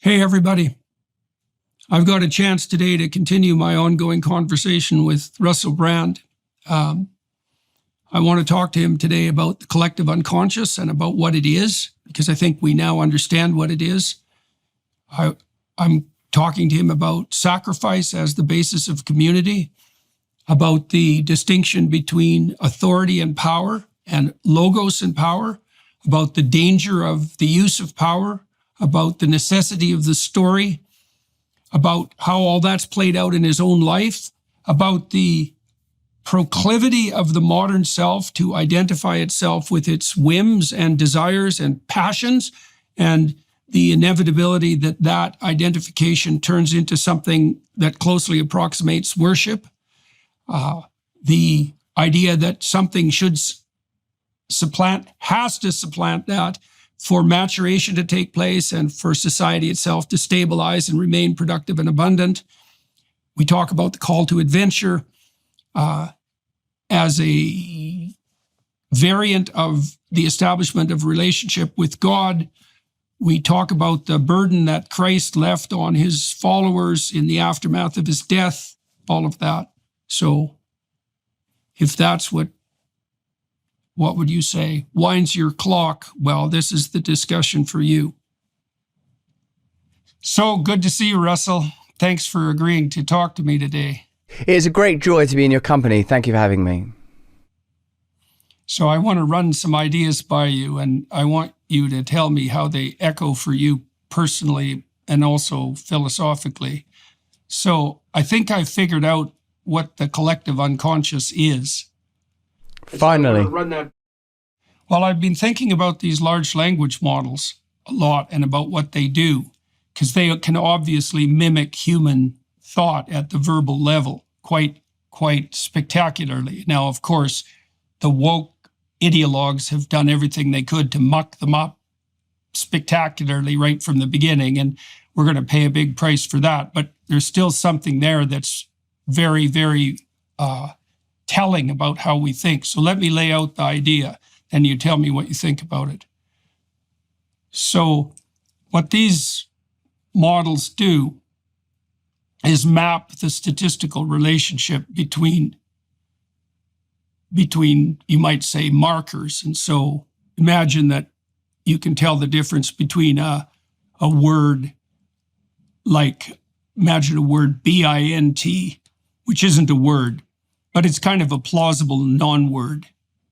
Hey, everybody. I've got a chance today to continue my ongoing conversation with Russell Brand. I want to talk to him today about the collective unconscious and about what it is, because I think we now understand what it is. I'm talking to him about sacrifice as the basis of community, about the distinction between authority and power and logos and power, about the danger of the use of power, about the necessity of the story, about how all that's played out in his own life, about the proclivity of the modern self to identify itself with its whims and desires and passions, and the inevitability that that identification turns into something that closely approximates worship, the idea that something should has to supplant that for maturation to take place and for society itself to stabilize and remain productive and abundant. We talk about the call to adventure as a variant of the establishment of relationship with God. We talk about the burden that Christ left on his followers in the aftermath of his death, all of that. So if that's what would you say? Winds your clock. Well, this is the discussion for you. So good to see you, Russell. Thanks for agreeing to talk to me today. It is a great joy to be in your company. Thank you for having me. So I want to run some ideas by you, and I want you to tell me how they echo for you personally and also philosophically. So I think I figured out what the collective unconscious is. Finally. Well, I've been thinking about these large language models a lot and about what they do, because they can obviously mimic human thought at the verbal level quite spectacularly. Now, of course, the woke ideologues have done everything they could to muck them up spectacularly right from the beginning, and we're going to pay a big price for that. But there's still something there that's very, very telling about how we think. So let me lay out the idea, and you tell me what you think about it. So what these models do is map the statistical relationship between, you might say, markers. And so imagine that you can tell the difference between a word like, imagine a word BINT, which isn't a word, but it's kind of a plausible non-word.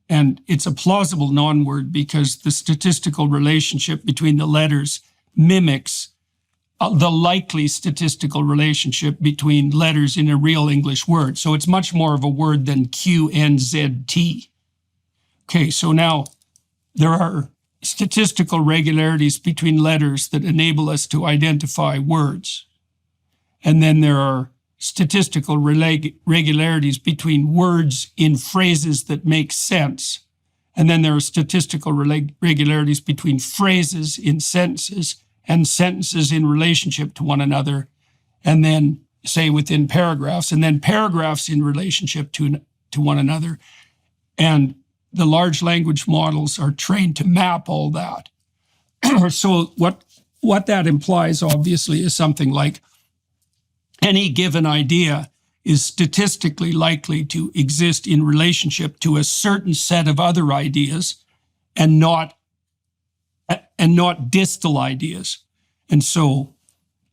And it's a plausible non-word because the statistical relationship between the letters mimics the likely statistical relationship between letters in a real English word. So it's much more of a word than QNZT. Okay, so now there are statistical regularities between letters that enable us to identify words. And then there are statistical regularities between words in phrases that make sense. And then there are statistical regularities between phrases in sentences and sentences in relationship to one another, and then say within paragraphs, and then paragraphs in relationship to one another. And the large language models are trained to map all that. So what that implies, obviously, is something like any given idea is statistically likely to exist in relationship to a certain set of other ideas and not distal ideas. And so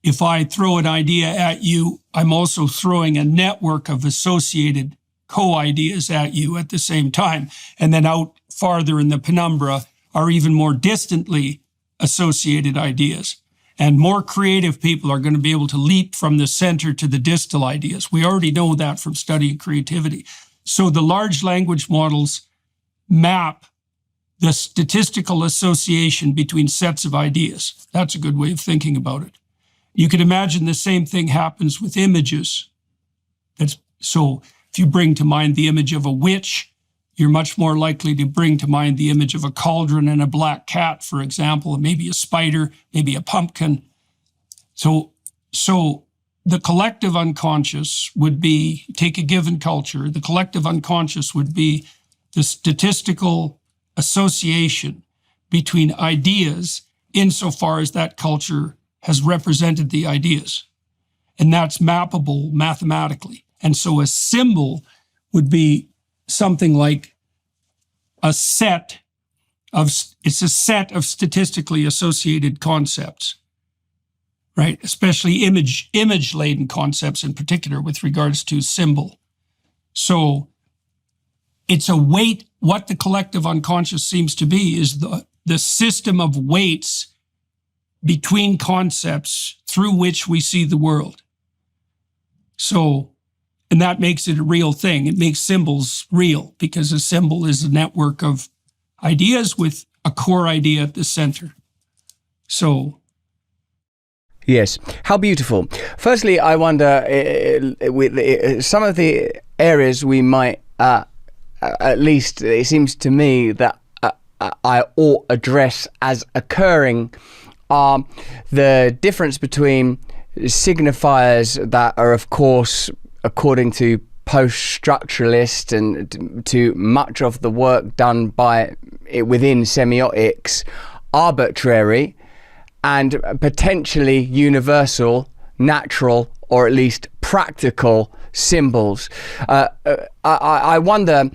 if I throw an idea at you, I'm also throwing a network of associated co-ideas at you at the same time. And then out farther in the penumbra are even more distantly associated ideas. And more creative people are going to be able to leap from the center to the distal ideas. We already know that from studying creativity. So the large language models map the statistical association between sets of ideas. That's a good way of thinking about it. You could imagine the same thing happens with images. So if you bring to mind the image of a witch, you're much more likely to bring to mind the image of a cauldron and a black cat, for example, and maybe a spider, maybe a pumpkin. So the collective unconscious would be, take a given culture, the collective unconscious would be the statistical association between ideas insofar as that culture has represented the ideas. And that's mappable mathematically. And so a symbol would be something like it's a set of statistically associated concepts, right? Especially image-laden concepts in particular with regards to symbol. So it's a weight. What the collective unconscious seems to be is the system of weights between concepts through which we see the world. So, and that makes it a real thing. It makes symbols real because a symbol is a network of ideas with a core idea at the center. So, Yes, how beautiful. Firstly, I wonder, with some of the areas we might, at least it seems to me that I ought address as occurring, are the difference between signifiers that are, of course, according to post-structuralist and to much of the work done by within semiotics, arbitrary and potentially universal, natural, or at least practical symbols. I wonder,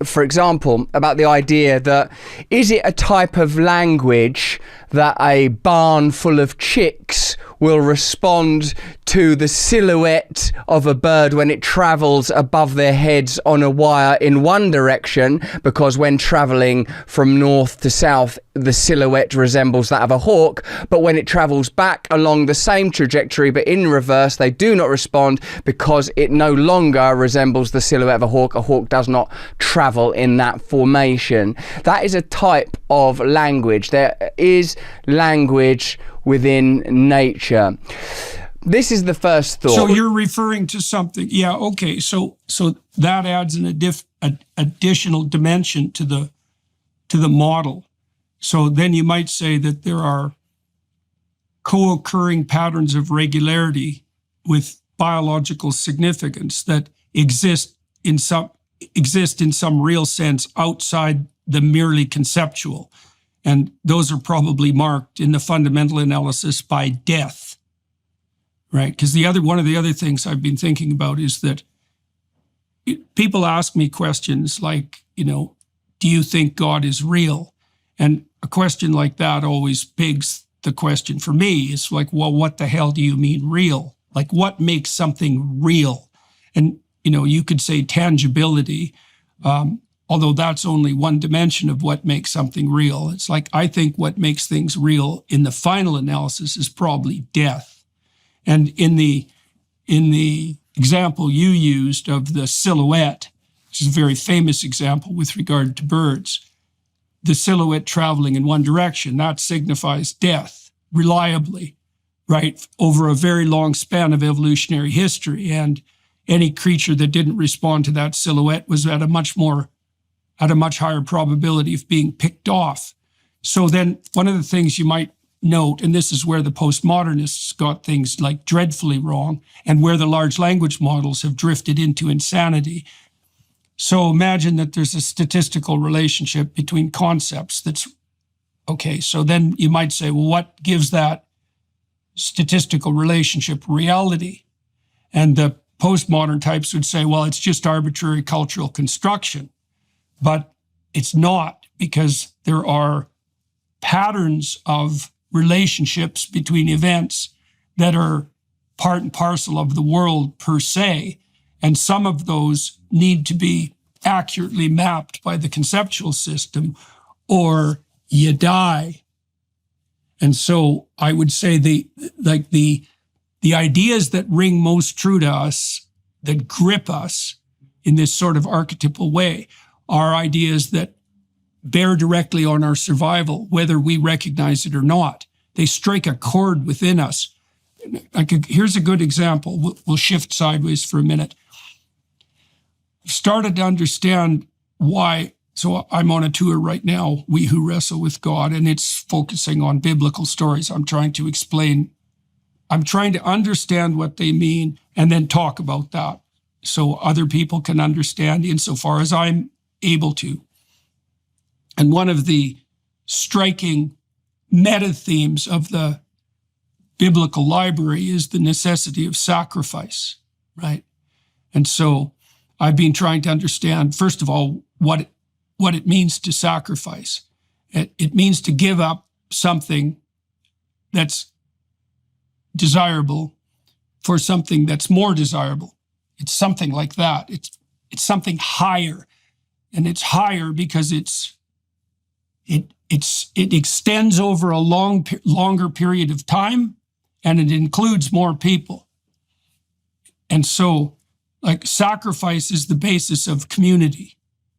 for example, about the idea that is it a type of language that a barn full of chicks will respond to the silhouette of a bird when it travels above their heads on a wire in one direction, because when traveling from north to south, the silhouette resembles that of a hawk, but when it travels back along the same trajectory but in reverse, they do not respond because it no longer resembles the silhouette of a hawk. A hawk does not travel in that formation. That is a type of language. There is language within nature. This is the first thought. So you're referring to something. Yeah, okay. So that adds an additional dimension to the model. So then you might say that there are co-occurring patterns of regularity with biological significance that exist in some real sense outside the merely conceptual. And those are probably marked in the fundamental analysis by death, right? Because one of the other things I've been thinking about is that people ask me questions like, do you think God is real? And a question like that always begs the question for me is like, well, what the hell do you mean real? Like, what makes something real? And, you could say tangibility, although that's only one dimension of what makes something real. It's like, I think what makes things real in the final analysis is probably death. And in the example you used of the silhouette, which is a very famous example with regard to birds, the silhouette traveling in one direction, that signifies death reliably, right, over a very long span of evolutionary history. And any creature that didn't respond to that silhouette was at a much higher probability of being picked off. So then one of the things you might note, and this is where the postmodernists got things like dreadfully wrong and where the large language models have drifted into insanity. So imagine that there's a statistical relationship between concepts that's, okay, so then you might say, well, what gives that statistical relationship reality? And the postmodern types would say, well, it's just arbitrary cultural construction. But it's not, because there are patterns of relationships between events that are part and parcel of the world per se. And some of those need to be accurately mapped by the conceptual system or you die. And so I would say the ideas that ring most true to us, that grip us in this sort of archetypal way, are ideas that bear directly on our survival, whether we recognize it or not. They strike a chord within us. Here's a good example. We'll shift sideways for a minute. Started to understand why. So I'm on a tour right now, We Who Wrestle with God, and it's focusing on biblical stories. I'm trying to understand what they mean and then talk about that so other people can understand insofar as I'm able to. And one of the striking meta themes of the biblical library is the necessity of sacrifice, right? And so I've been trying to understand, first of all, what it means to sacrifice. It means to give up something that's desirable for something that's more desirable. It's something like that. It's something higher, and it's higher because it extends over a longer period of time, and it includes more people. And so, like, sacrifice is the basis of community.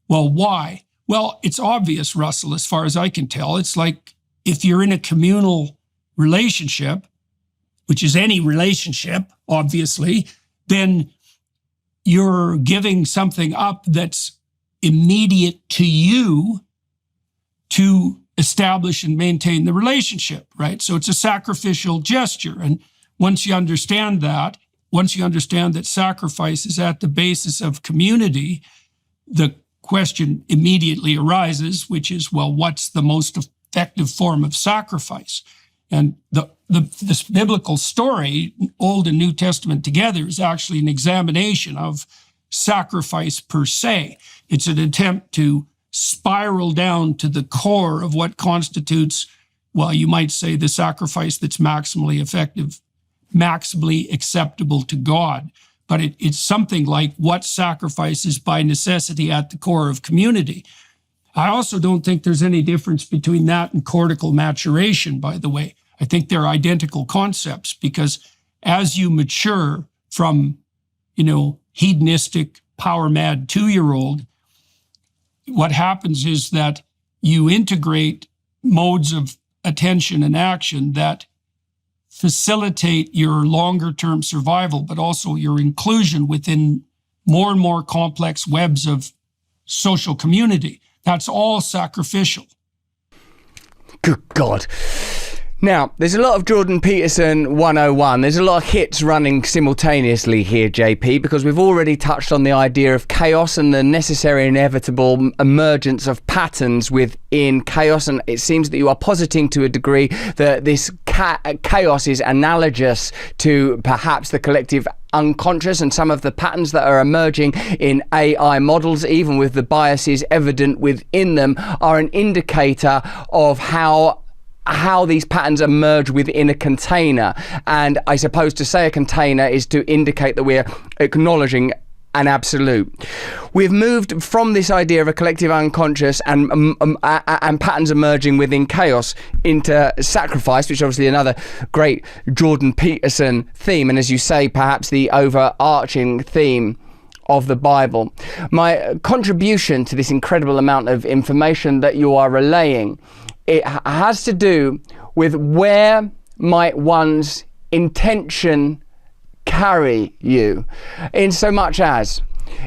Well, why? Well, it's obvious, Russell, as far as I can tell. It's like if you're in a communal relationship, which is any relationship, obviously, then you're giving something up that's immediate to you to establish and maintain the relationship, right? So it's a sacrificial gesture. And once you understand that sacrifice is at the basis of community, the question immediately arises, which is, well, what's the most effective form of sacrifice? And this biblical story, Old and New Testament together, is actually an examination of sacrifice per se. It's an attempt to spiral down to the core of what constitutes, well, you might say, the sacrifice that's maximally effective, maximally acceptable to God. But it's something like what sacrifice is by necessity at the core of community. I also don't think there's any difference between that and cortical maturation, by the way. I think they're identical concepts, because as you mature from, hedonistic, power-mad 2-year-old, what happens is that you integrate modes of attention and action that facilitate your longer-term survival, but also your inclusion within more and more complex webs of social community. That's all sacrificial. Good God. Now, there's a lot of Jordan Peterson 101. There's a lot of hits running simultaneously here, JP, because we've already touched on the idea of chaos and the necessary inevitable emergence of patterns within chaos. And it seems that you are positing to a degree that this chaos is analogous to perhaps the collective unconscious and some of the patterns that are emerging in AI models, even with the biases evident within them, are an indicator of how these patterns emerge within a container. And I suppose to say a container is to indicate that we're acknowledging an absolute. We've moved from this idea of a collective unconscious and patterns emerging within chaos into sacrifice, which is obviously another great Jordan Peterson theme, and as you say, perhaps the overarching theme of the Bible. My contribution to this incredible amount of information that you are relaying, it has to do with where might one's intention carry you, in so much as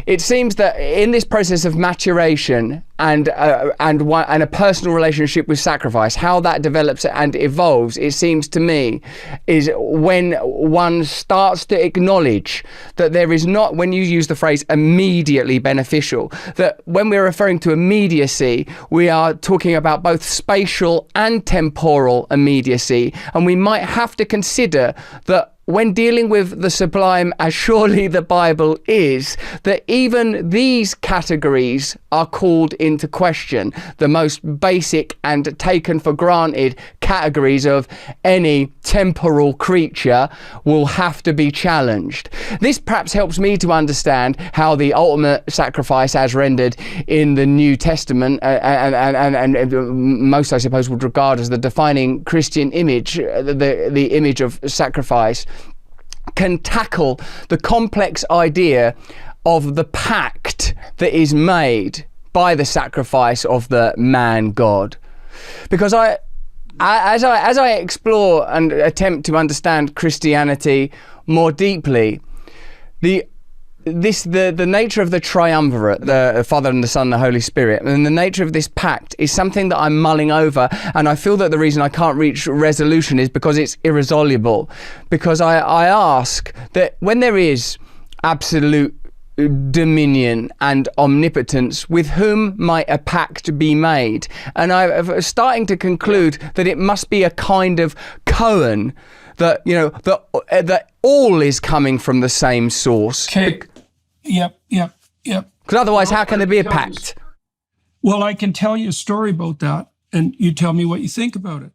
it seems that in this process of maturation and a personal relationship with sacrifice, how that develops and evolves, it seems to me, is when one starts to acknowledge that there is not, when you use the phrase immediately beneficial, that when we're referring to immediacy, we are talking about both spatial and temporal immediacy, and we might have to consider that when dealing with the sublime, as surely the Bible is, that even these categories are called into question, the most basic and taken for granted categories of any temporal creature will have to be challenged. This perhaps helps me to understand how the ultimate sacrifice as rendered in the New Testament, and most I suppose would regard as the defining Christian image, the image of sacrifice, can tackle the complex idea of the pact that is made by the sacrifice of the man God. Because as I explore and attempt to understand Christianity more deeply, the nature of the triumvirate, the Father and the Son and the Holy Spirit, and the nature of this pact is something that I'm mulling over, and I feel that the reason I can't reach resolution is because it's irresoluble. Because I ask that when there is absolute dominion and omnipotence, with whom might a pact be made? And I'm starting to conclude that it must be a kind of koan that that all is coming from the same source. Okay. Yep. Because otherwise, how can there be a pact? Well, I can tell you a story about that, and you tell me what you think about it.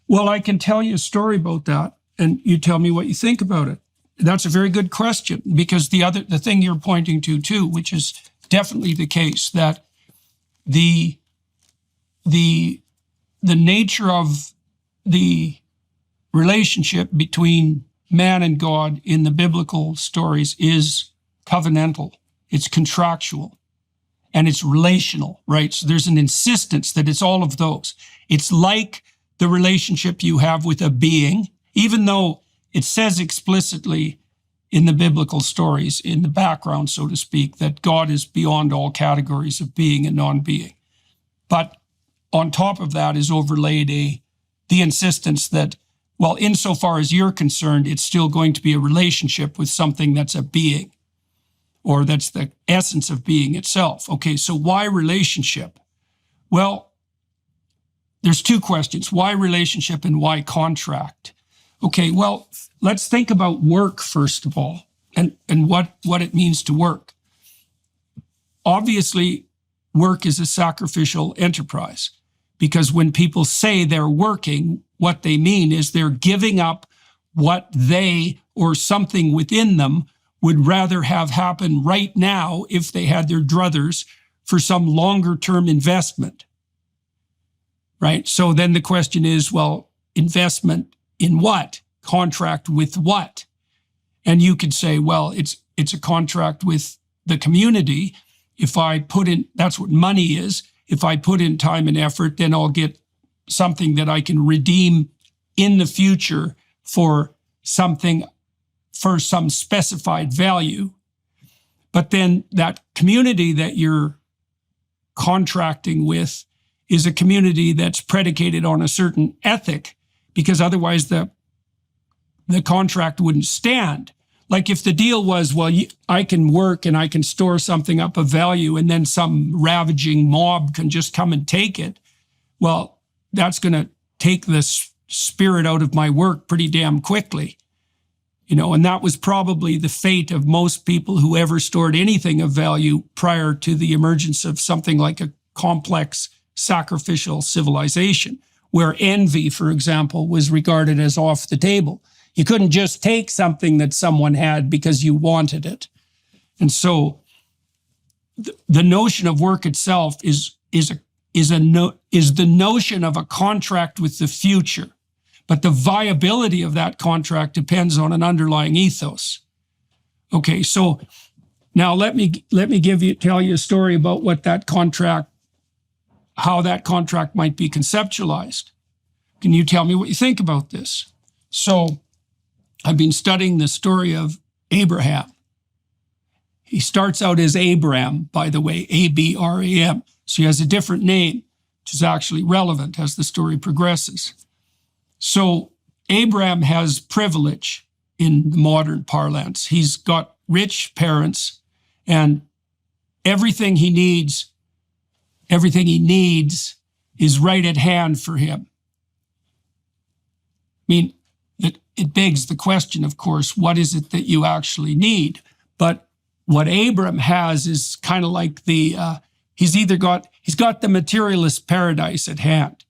Well, I can tell you a story about that, and you tell me what you think about it. That's a very good question, because the thing you're pointing to too, which is definitely the case, that the nature of the relationship between man and God in the biblical stories is covenantal. It's contractual. And it's relational, right? So there's an insistence that it's all of those. It's like the relationship you have with a being, even though it says explicitly in the biblical stories, in the background, so to speak, that God is beyond all categories of being and non-being. But on top of that is overlaid the insistence that, well, insofar as you're concerned, it's still going to be a relationship with something that's a being, or that's the essence of being itself. Okay, so why relationship? Well, there's two questions. Why relationship and why contract? Okay, well, let's think about work first of all, and what it means to work. Obviously, work is a sacrificial enterprise, because when people say they're working, what they mean is they're giving up what they or something within them would rather have happen right now if they had their druthers for some longer term investment, right? So then the question is, well, investment in what? Contract with what? And you could say, well, it's a contract with the community. If I put in, that's what money is. If I put in time and effort, then I'll get something that I can redeem in the future for something, for some specified value. But then that community that you're contracting with is a community that's predicated on a certain ethic, because otherwise the contract wouldn't stand. Like if the deal was, well, I can work and I can store something up of value and then some ravaging mob can just come and take it. Well, that's going to take the spirit out of my work pretty damn quickly. And that was probably the fate of most people who ever stored anything of value prior to the emergence of something like a complex sacrificial civilization, where envy, for example, was regarded as off the table. You couldn't just take something that someone had because you wanted it. And so the notion of work itself is the notion of a contract with the future. But the viability of that contract depends on an underlying ethos. Okay, so now let me tell you a story about what that contract, how that contract might be conceptualized. Can you tell me what you think about this? So I've been studying the story of Abraham. He starts out as Abram, by the way, Abram. So he has a different name, which is actually relevant as the story progresses. So Abraham has privilege in modern parlance. He's got rich parents, and everything he needs is right at hand for him. I mean, it begs the question, of course, what is it that you actually need? But what Abram has is kind of like he's got the materialist paradise at hand.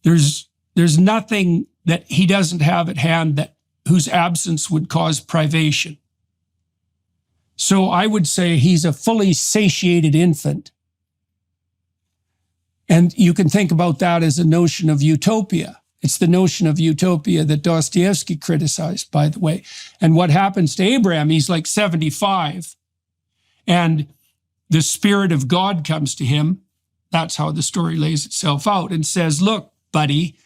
There's nothing that he doesn't have at hand whose absence would cause privation. So I would say he's a fully satiated infant. And you can think about that as a notion of utopia. It's the notion of utopia that Dostoevsky criticized, by the way. And what happens to Abraham, he's like 75. And the Spirit of God comes to him. That's how the story lays itself out, and says, look, buddy,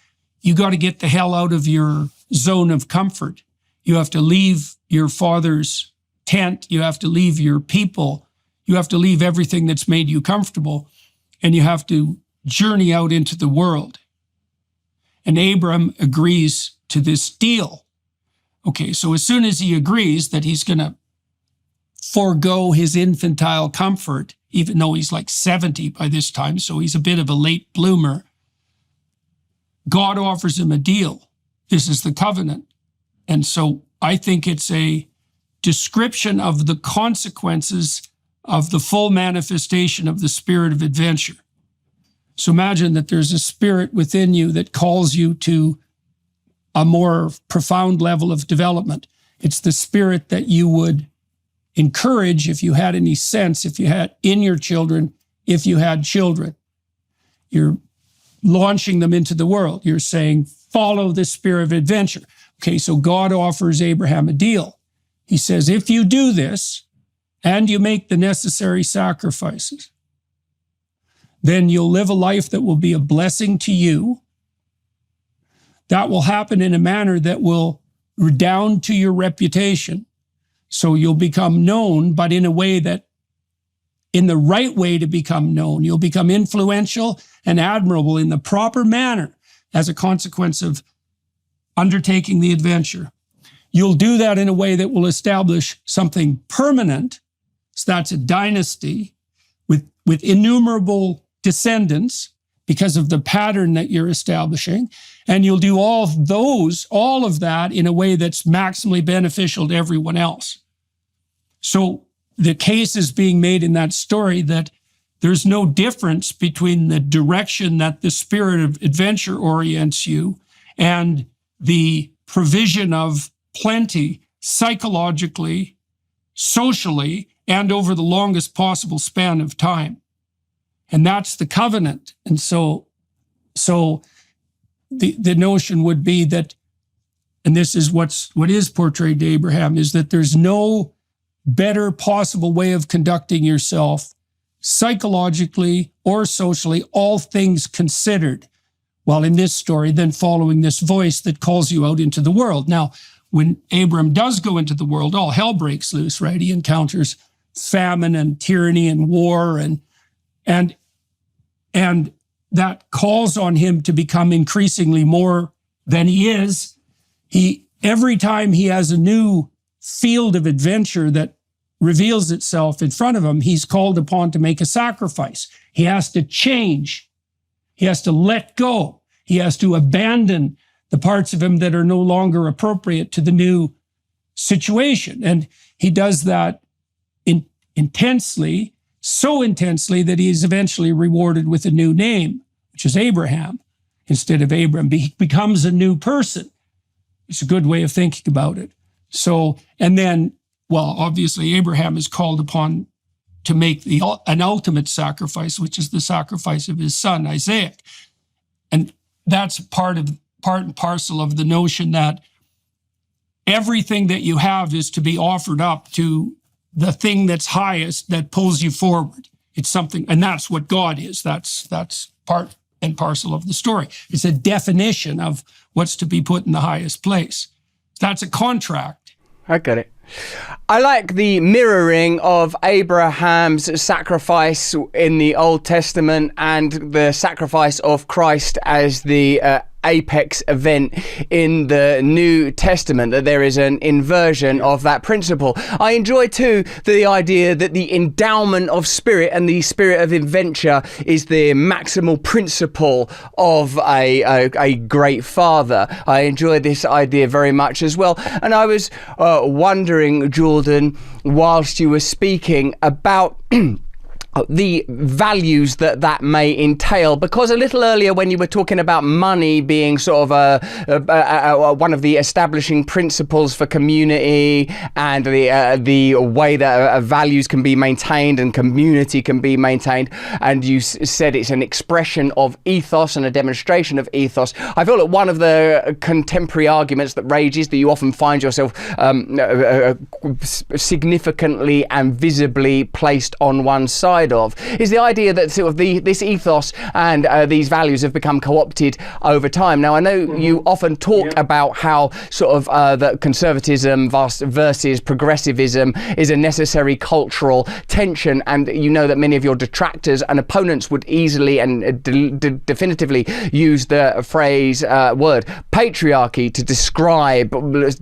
you got to get the hell out of your zone of comfort. You have to leave your father's tent. You have to leave your people. You have to leave everything that's made you comfortable. And you have to journey out into the world. And Abram agrees to this deal. Okay, so as soon as he agrees that he's going to forego his infantile comfort, even though he's like 70 by this time, so he's a bit of a late bloomer, God offers him a deal. This is the covenant. And so I think it's a description of the consequences of the full manifestation of the spirit of adventure. So imagine that there's a spirit within you that calls you to a more profound level of development. It's the spirit that you would encourage if you had any sense, if you had in your children, if you had children. You're launching them into the world. You're saying, follow the spirit of adventure. Okay, so God offers Abraham a deal. He says, if you do this and you make the necessary sacrifices, then you'll live a life that will be a blessing to you. That will happen in a manner that will redound to your reputation. So you'll become known, but in a way that, in the right way to become known. You'll become influential and admirable in the proper manner as a consequence of undertaking the adventure. You'll do that in a way that will establish something permanent. So that's a dynasty with innumerable descendants because of the pattern that you're establishing. And you'll do all of that in a way that's maximally beneficial to everyone else. So the case is being made in that story that there's no difference between the direction that the spirit of adventure orients you and the provision of plenty psychologically, socially, and over the longest possible span of time. And that's the covenant. And so the notion would be that, and this is what is portrayed to Abraham, is that there's no better possible way of conducting yourself psychologically or socially, all things considered, while in this story, then following this voice that calls you out into the world. Now, when Abram does go into the world, all hell breaks loose, right? He encounters famine and tyranny and war, and that calls on him to become increasingly more than he is. Every time he has a new field of adventure that reveals itself in front of him, he's called upon to make a sacrifice. He has to change. He has to let go. He has to abandon the parts of him that are no longer appropriate to the new situation. And he does that intensely, so intensely that he is eventually rewarded with a new name, which is Abraham, instead of Abram. He becomes a new person. It's a good way of thinking about it. So, and then, well, obviously Abraham is called upon to make an ultimate sacrifice, which is the sacrifice of his son, Isaac. And that's part and parcel of the notion that everything that you have is to be offered up to the thing that's highest that pulls you forward. It's something, and that's what God is. That's part and parcel of the story. It's a definition of what's to be put in the highest place. That's a contract. I get it. I like the mirroring of Abraham's sacrifice in the Old Testament and the sacrifice of Christ as the apex event in the New Testament, that there is an inversion of that principle. I enjoy too the idea that the endowment of spirit and the spirit of adventure is the maximal principle of a great father. I enjoy this idea very much as well. And I was wondering, Jordan, whilst you were speaking about the values that may entail, because a little earlier when you were talking about money being sort of one of the establishing principles for community and the way that values can be maintained and community can be maintained, and you said it's an expression of ethos and a demonstration of ethos. I feel that one of the contemporary arguments that rages, that you often find yourself significantly and visibly placed on one side of, is the idea that sort of this ethos and these values have become co-opted over time. Now, I know you often talk about how sort of that conservatism versus progressivism is a necessary cultural tension, and you know that many of your detractors and opponents would easily and definitively use the word patriarchy to describe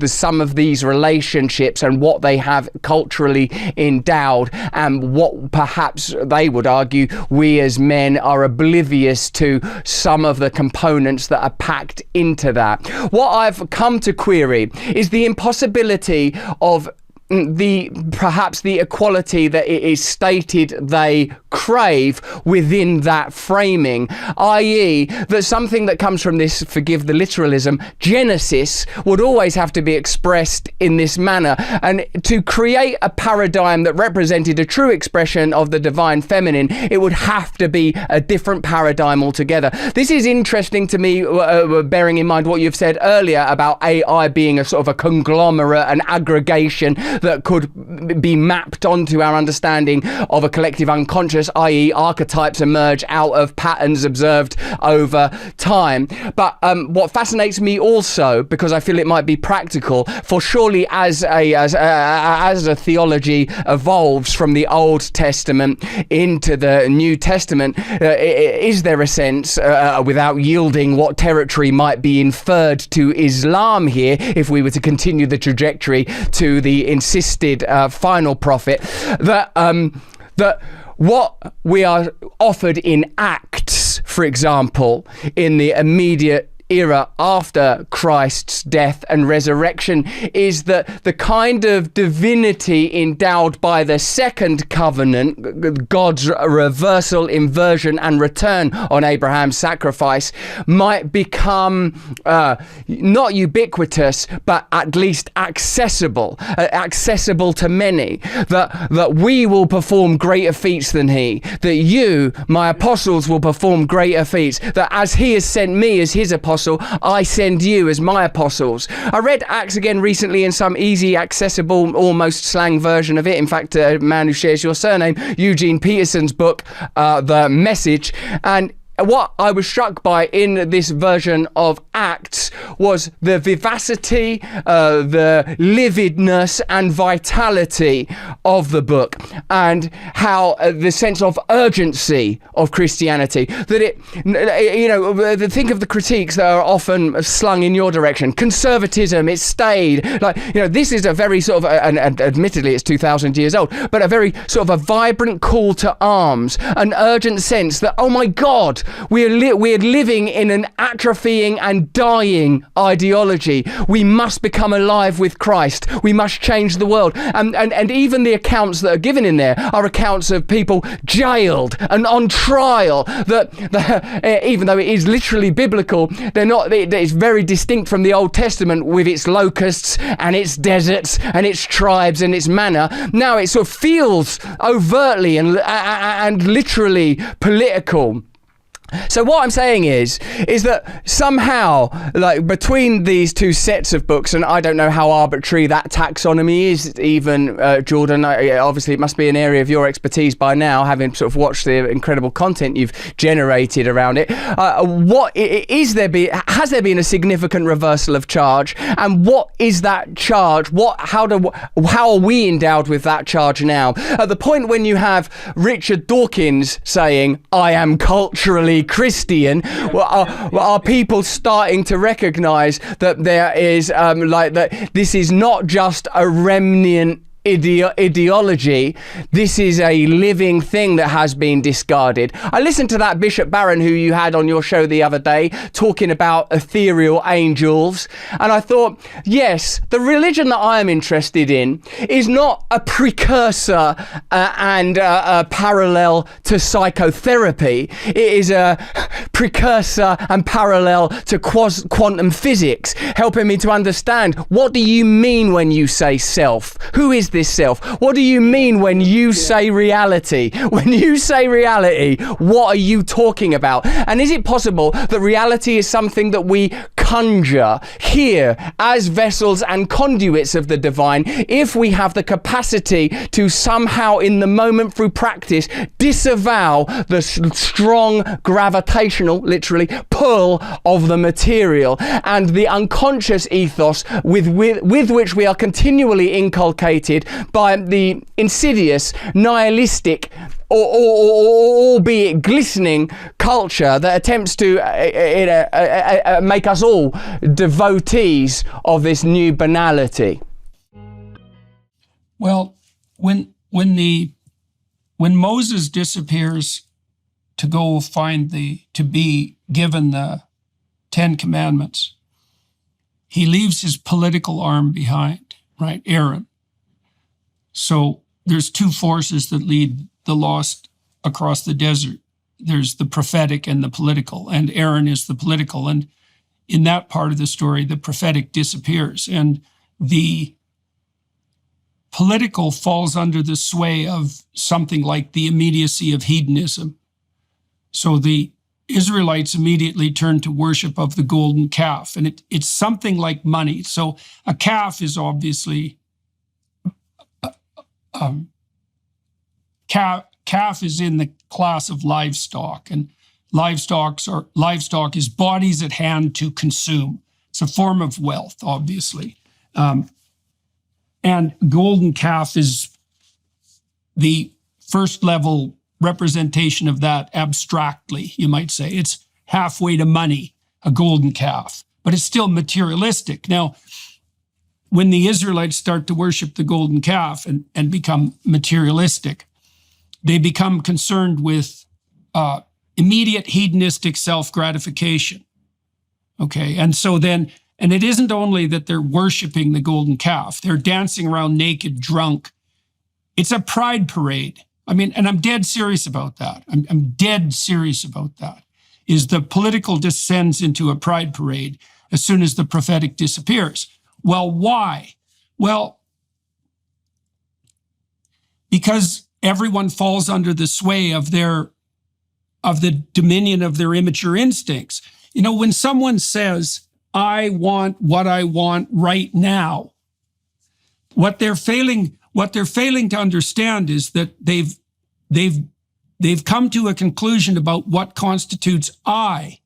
some of these relationships and what they have culturally endowed, and what perhaps perhaps they would argue we as men are oblivious to some of the components that are packed into that. What I've come to query is the impossibility of perhaps the equality that it is stated they crave within that framing, i.e. that something that comes from this, forgive the literalism, Genesis would always have to be expressed in this manner. And to create a paradigm that represented a true expression of the divine feminine, it would have to be a different paradigm altogether. This is interesting to me, bearing in mind what you've said earlier about AI being a sort of a conglomerate, an aggregation that could be mapped onto our understanding of a collective unconscious, i.e. archetypes emerge out of patterns observed over time. But what fascinates me also, because I feel it might be practical, for surely as a theology evolves from the Old Testament into the New Testament, is there a sense, without yielding what territory might be inferred to Islam here, if we were to continue the trajectory to the insisted final prophet, that what we are offered in Acts, for example, in the immediate era after Christ's death and resurrection, is that the kind of divinity endowed by the second covenant, God's reversal, inversion and return on Abraham's sacrifice, might become not ubiquitous, but at least accessible to many, that we will perform greater feats than he, that you, my apostles, will perform greater feats, that as he has sent me as his apostle, I send you as my apostles. I read Acts again recently in some easy, accessible, almost slang version of it. In fact, a man who shares your surname, Eugene Peterson's book, The Message, and what I was struck by in this version of Acts was the vivacity, the lividness and vitality of the book, and how the sense of urgency of Christianity, that it, think of the critiques that are often slung in your direction. Conservatism, it's stayed. This is a very sort of, and admittedly it's 2,000 years old, but a very sort of a vibrant call to arms, an urgent sense that, oh my God, we're living in an atrophying and dying ideology. We must become alive with Christ. We must change the world. And even the accounts that are given in there are accounts of people jailed and on trial. Even though it is literally biblical, they're not. It's very distinct from the Old Testament with its locusts and its deserts and its tribes and its manna. Now it sort of feels overtly and literally political. So what I'm saying is that somehow, between these two sets of books, and I don't know how arbitrary that taxonomy is even, Jordan, obviously it must be an area of your expertise by now, having sort of watched the incredible content you've generated around it. Has there been a significant reversal of charge? And what is that charge? How are we endowed with that charge now? At the point when you have Richard Dawkins saying, I am culturally Christian, are people starting to recognize that there is that this is not just a remnant ideology, this is a living thing that has been discarded. I listened to that Bishop Barron who you had on your show the other day talking about ethereal angels, and I thought, yes, the religion that I am interested in is not a precursor and a parallel to psychotherapy. It is a precursor and parallel to quantum physics, helping me to understand, what do you mean when you say self? Who is this self? What do you mean when you say reality? When you say reality, what are you talking about? And is it possible that reality is something that we conjure here as vessels and conduits of the divine, if we have the capacity to somehow in the moment through practice disavow the strong gravitational, literally, pull of the material and the unconscious ethos with which we are continually inculcated by the insidious, nihilistic, albeit glistening culture that attempts to make us all devotees of this new banality? Well, when when Moses disappears to go to be given the 10 Commandments, he leaves his political arm behind, right? Aaron. So there's two forces that lead the lost across the desert. There's the prophetic and the political, and Aaron is the political. And in that part of the story, the prophetic disappears, and the political falls under the sway of something like the immediacy of hedonism. So the Israelites immediately turn to worship of the golden calf, and it's something like money. So a calf is obviously calf is in the class of livestock, and livestock is bodies at hand to consume. It's a form of wealth, obviously. And golden calf is the first level representation of that abstractly, you might say. It's halfway to money, a golden calf, but it's still materialistic. Now, when the Israelites start to worship the golden calf and become materialistic, they become concerned with immediate hedonistic self-gratification. Okay, and so then, and it isn't only that they're worshiping the golden calf, they're dancing around naked, drunk. It's a pride parade. I mean, and I'm dead serious about that. I'm dead serious about that. Is the political descends into a pride parade as soon as the prophetic disappears. Well, why? Well, because everyone falls under the sway of the dominion of their immature instincts. You know, when someone says, I want what I want right now, what they're failing to understand is that they've come to a conclusion about what constitutes I.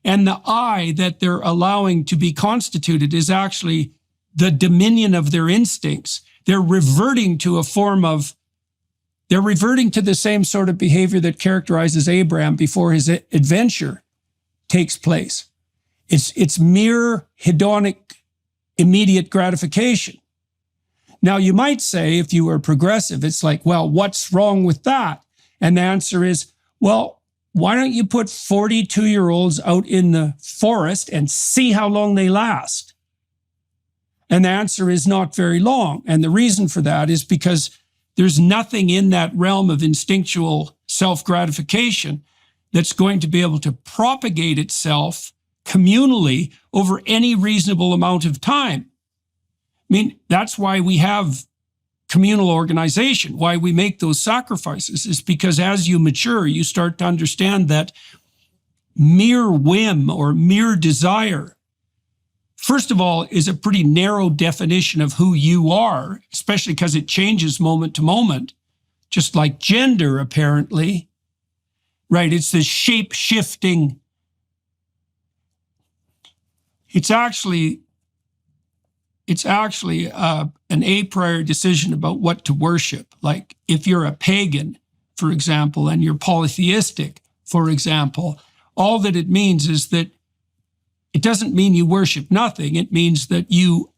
And the I that they're allowing to be constituted is actually the dominion of their instincts. They're reverting to the same sort of behavior that characterizes Abraham before his adventure takes place. It's mere hedonic immediate gratification. Now, you might say, if you were progressive, it's like, well, what's wrong with that? And the answer is, well, why don't you put 42-year-olds out in the forest and see how long they last? And the answer is not very long. And the reason for that is because there's nothing in that realm of instinctual self-gratification that's going to be able to propagate itself communally over any reasonable amount of time. I mean, that's why we have communal organization, why we make those sacrifices, is because as you mature, you start to understand that mere whim or mere desire, first of all, is a pretty narrow definition of who you are, especially because it changes moment to moment, just like gender, apparently, right? It's this shape-shifting. It's actually an a priori decision about what to worship. Like if you're a pagan, for example, and you're polytheistic, for example, all that it means is that it doesn't mean you worship nothing. It means that you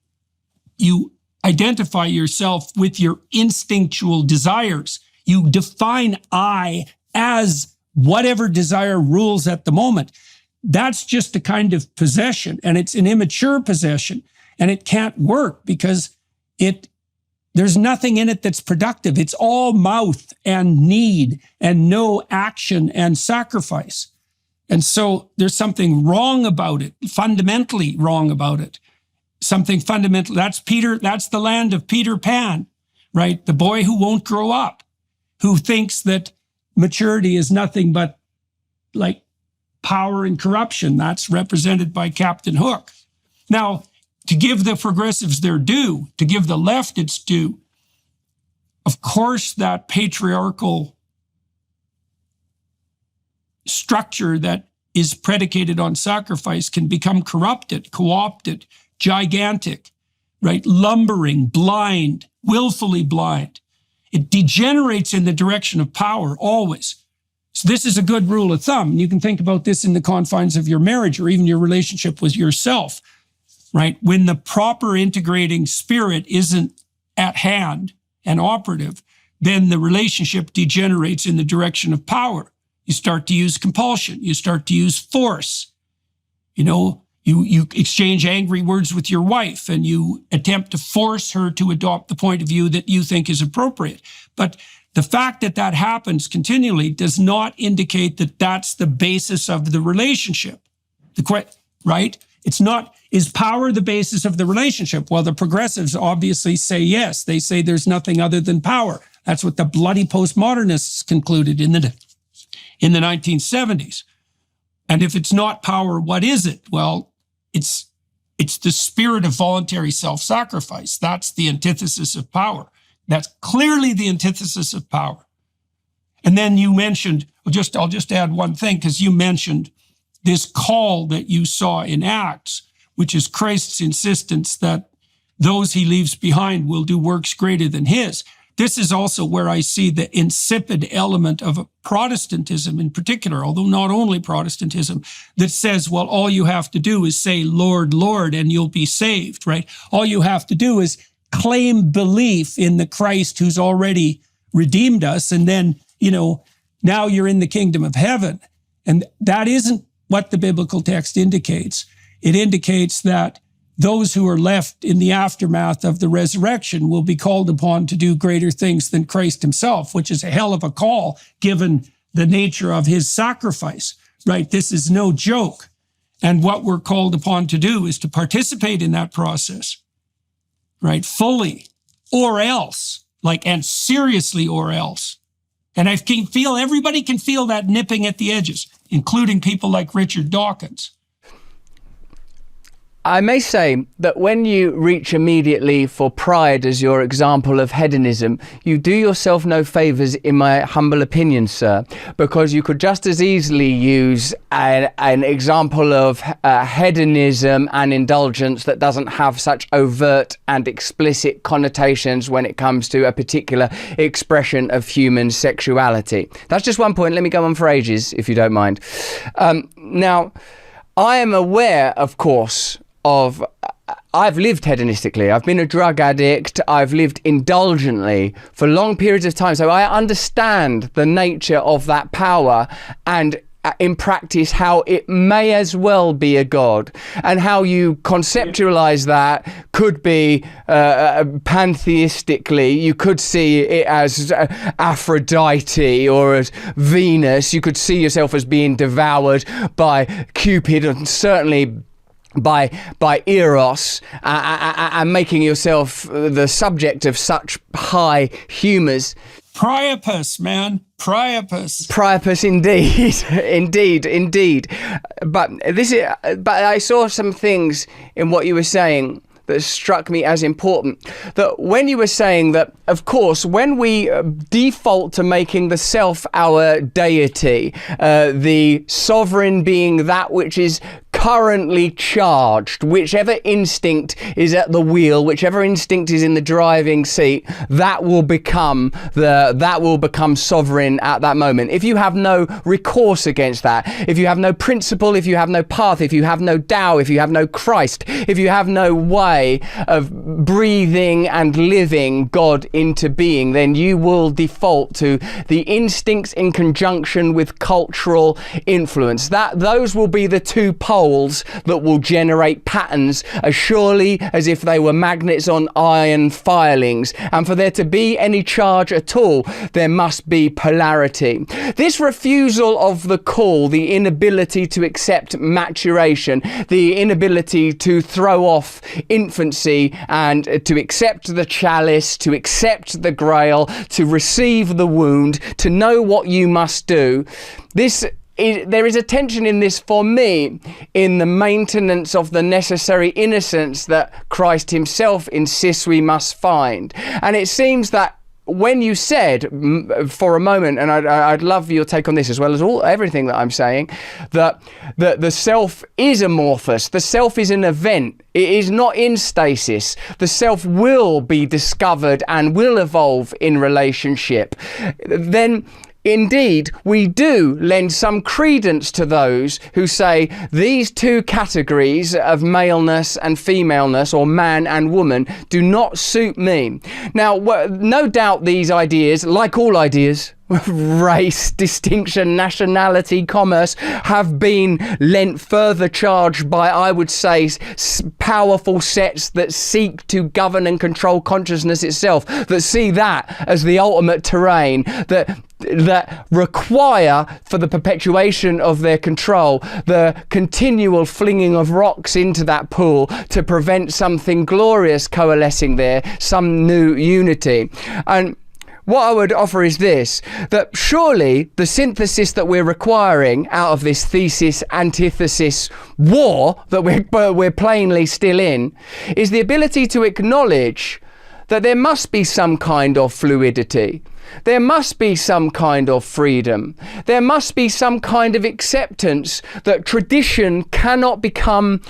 identify yourself with your instinctual desires. You define I as whatever desire rules at the moment. That's just a kind of possession, and it's an immature possession. And it can't work because there's nothing in it that's productive. It's all mouth and need and no action and sacrifice. And so there's something wrong about it, fundamentally wrong about it. Something fundamental. That's the land of Peter Pan, right? The boy who won't grow up, who thinks that maturity is nothing but like power and corruption. That's represented by Captain Hook. Now, to give the progressives their due, to give the left its due, of course, that patriarchal structure that is predicated on sacrifice can become corrupted, co-opted, gigantic, right? Lumbering, blind, willfully blind. It degenerates in the direction of power always. So this is a good rule of thumb. You can think about this in the confines of your marriage or even your relationship with yourself. Right? When the proper integrating spirit isn't at hand and operative, then the relationship degenerates in the direction of power. You start to use compulsion. You start to use force. You exchange angry words with your wife and you attempt to force her to adopt the point of view that you think is appropriate. But the fact that that happens continually does not indicate that that's the basis of the relationship. Right? It's not, is power the basis of the relationship? Well, the progressives obviously say yes. They say there's nothing other than power. That's what the bloody postmodernists concluded in the 1970s. And if it's not power, what is it? Well, it's the spirit of voluntary self-sacrifice. That's the antithesis of power. That's clearly the antithesis of power. And then you mentioned, I'll just add one thing, because you mentioned this call that you saw in Acts, which is Christ's insistence that those he leaves behind will do works greater than his. This is also where I see the insipid element of Protestantism in particular, although not only Protestantism, that says, well, all you have to do is say, Lord, Lord, and you'll be saved, right? All you have to do is claim belief in the Christ who's already redeemed us, and then, now you're in the kingdom of heaven. And that isn't what the biblical text indicates. It indicates that those who are left in the aftermath of the resurrection will be called upon to do greater things than Christ himself, which is a hell of a call given the nature of his sacrifice, right? This is no joke. And what we're called upon to do is to participate in that process, right? Fully, or else, and seriously, or else. And I can feel, everybody can feel that nipping at the edges, including people like Richard Dawkins. I may say that when you reach immediately for pride as your example of hedonism, you do yourself no favours, in my humble opinion, sir, because you could just as easily use an example of hedonism and indulgence that doesn't have such overt and explicit connotations when it comes to a particular expression of human sexuality. That's just one point. Let me go on for ages, if you don't mind. Now, I am aware, of course, I've lived hedonistically. I've been a drug addict. I've lived indulgently for long periods of time. So I understand the nature of that power and in practice how it may as well be a god, and how you conceptualize that could be pantheistically. You could see it as Aphrodite or as Venus. You could see yourself as being devoured by Cupid, and certainly by Eros, and making yourself the subject of such high humours. Priapus, man. Priapus. Priapus, indeed. indeed. But I saw some things in what you were saying that struck me as important. That when you were saying that, of course, when we default to making the self our deity, the sovereign being that which is currently charged, whichever instinct is at the wheel, whichever instinct is in the driving seat, that will become sovereign at that moment. If you have no recourse against that, if you have no principle, if you have no path, if you have no Tao, if you have no Christ, if you have no way of breathing and living God into being, then you will default to the instincts in conjunction with cultural influence. Those will be the two poles that will generate patterns as surely as if they were magnets on iron filings. And for there to be any charge at all, there must be polarity. This refusal of the call, the inability to accept maturation, the inability to throw off infancy and to accept the chalice, to accept the grail, to receive the wound, to know what you must do. There is a tension in this for me in the maintenance of the necessary innocence that Christ himself insists we must find. And it seems that when you said for a moment, and I'd love your take on this as well as everything that I'm saying, that the self is amorphous, the self is an event, it is not in stasis. The self will be discovered and will evolve in relationship. Then indeed, we do lend some credence to those who say these two categories of maleness and femaleness, or man and woman, do not suit me. Now, no doubt these ideas, like all ideas, race, distinction, nationality, commerce, have been lent further charge by, I would say, powerful sets that seek to govern and control consciousness itself, that see that as the ultimate terrain, that require, for the perpetuation of their control, the continual flinging of rocks into that pool to prevent something glorious coalescing there, some new unity. And what I would offer is this, that surely the synthesis that we're requiring out of this thesis antithesis war that we're plainly still in is the ability to acknowledge that there must be some kind of fluidity. There must be some kind of freedom. There must be some kind of acceptance that tradition cannot become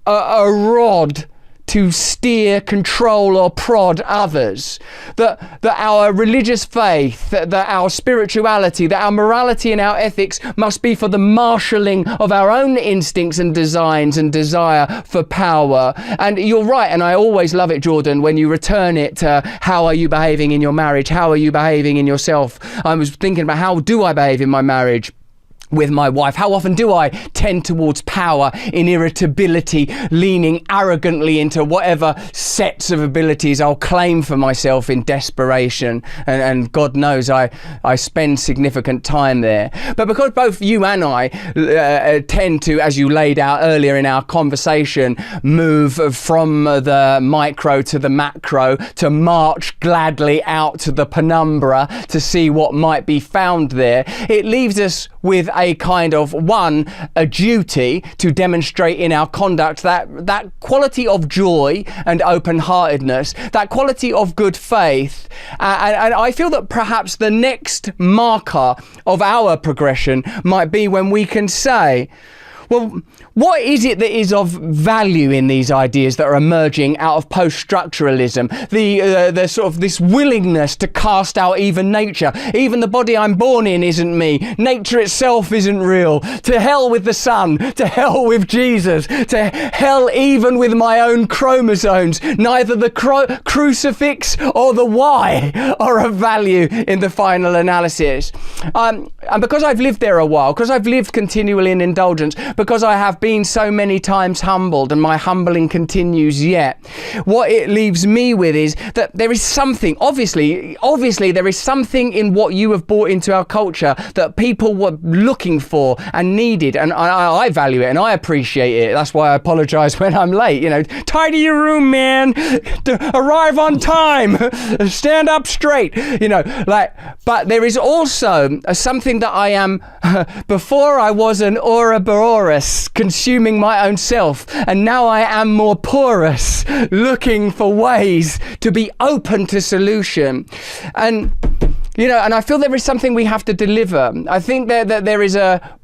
a rod to steer, control or prod others. That our religious faith, that our spirituality, that our morality and our ethics must be for the marshalling of our own instincts and designs and desire for power. And you're right, and I always love it, Jordan, when you return it to how are you behaving in your marriage? How are you behaving in yourself? I was thinking about how do I behave in my marriage with my wife? How often do I tend towards power in irritability, leaning arrogantly into whatever sets of abilities I'll claim for myself in desperation? And God knows I spend significant time there. But because both you and I tend to, as you laid out earlier in our conversation, move from the micro to the macro, to march gladly out to the penumbra to see what might be found there, it leaves us with a kind of, a duty to demonstrate in our conduct that quality of joy and open-heartedness, that quality of good faith. And I feel that perhaps the next marker of our progression might be when we can say, well, what is it that is of value in these ideas that are emerging out of post-structuralism? The sort of this willingness to cast out even nature. Even the body I'm born in isn't me. Nature itself isn't real. To hell with the sun. To hell with Jesus. To hell even with my own chromosomes. Neither the crucifix or the Y are of value in the final analysis. And because I've lived there a while, because I've lived continually in indulgence, because I have been so many times humbled and my humbling continues yet, what it leaves me with is that there is something, obviously there is something in what you have brought into our culture that people were looking for and needed, and I value it and I appreciate it. That's why I apologize when I'm late. Tidy your room, man. Arrive on time. Stand up straight. But there is also something that I am, before I was an Ouroboros, consuming my own self, and now I am more porous, looking for ways to be open to solution. And I feel there is something we have to deliver. I think that there is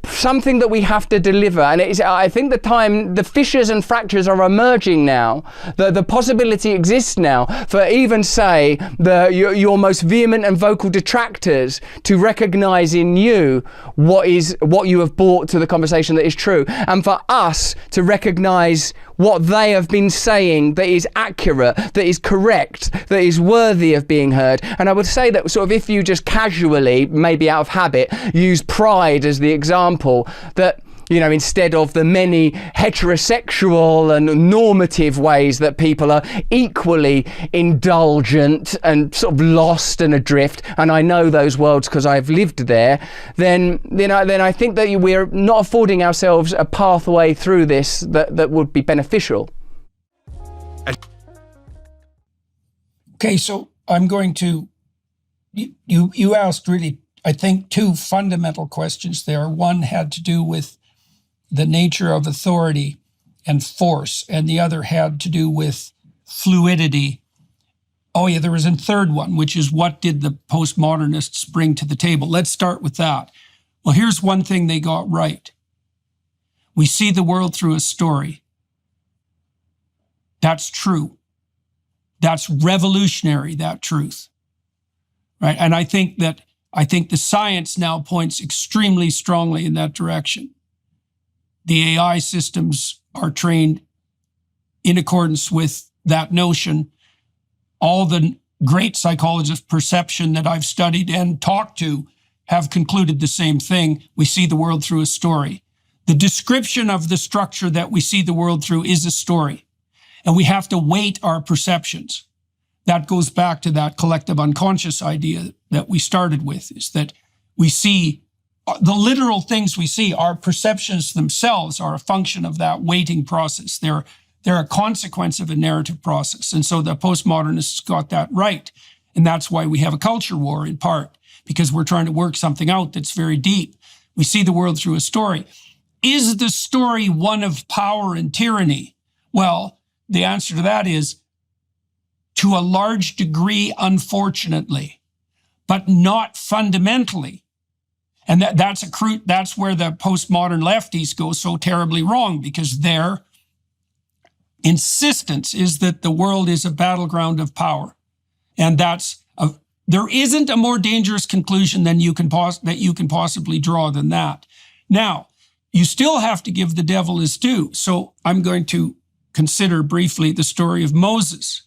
something that we have to deliver, and I think the fissures and fractures are emerging now. The possibility exists now for even, say, your most vehement and vocal detractors to recognise in you what you have brought to the conversation that is true, and for us to recognise what they have been saying that is accurate, that is correct, that is worthy of being heard. And I would say that sort of if you just casually, maybe out of habit, use pride as the example, that instead of the many heterosexual and normative ways that people are equally indulgent and sort of lost and adrift, and I know those worlds because I've lived there, then I think that we're not affording ourselves a pathway through this that would be beneficial. Okay, so I'm going to, you asked really, I think, two fundamental questions there. One had to do with the nature of authority and force, and the other had to do with fluidity. Oh yeah, there was a third one, which is what did the postmodernists bring to the table? Let's start with that. Well, here's one thing they got right. We see the world through a story. That's true. That's revolutionary, that truth. Right? And I think that I think the science now points extremely strongly in that direction. The AI systems are trained in accordance with that notion. All the great psychologists of perception that I've studied and talked to have concluded the same thing. We see the world through a story. The description of the structure that we see the world through is a story, and we have to weight our perceptions. That goes back to that collective unconscious idea that we started with, is that we see the literal things we see. Our perceptions themselves are a function of that weighting process. They're a consequence of a narrative process. And so the postmodernists got that right. And that's why we have a culture war in part, because we're trying to work something out that's very deep. We see the world through a story. Is the story one of power and tyranny? Well, the answer to that is, to a large degree, unfortunately, but not fundamentally. And that's where the postmodern lefties go so terribly wrong, because their insistence is that the world is a battleground of power. And there isn't a more dangerous conclusion than that you can possibly draw than that. Now, you still have to give the devil his due. So I'm going to consider briefly the story of Moses.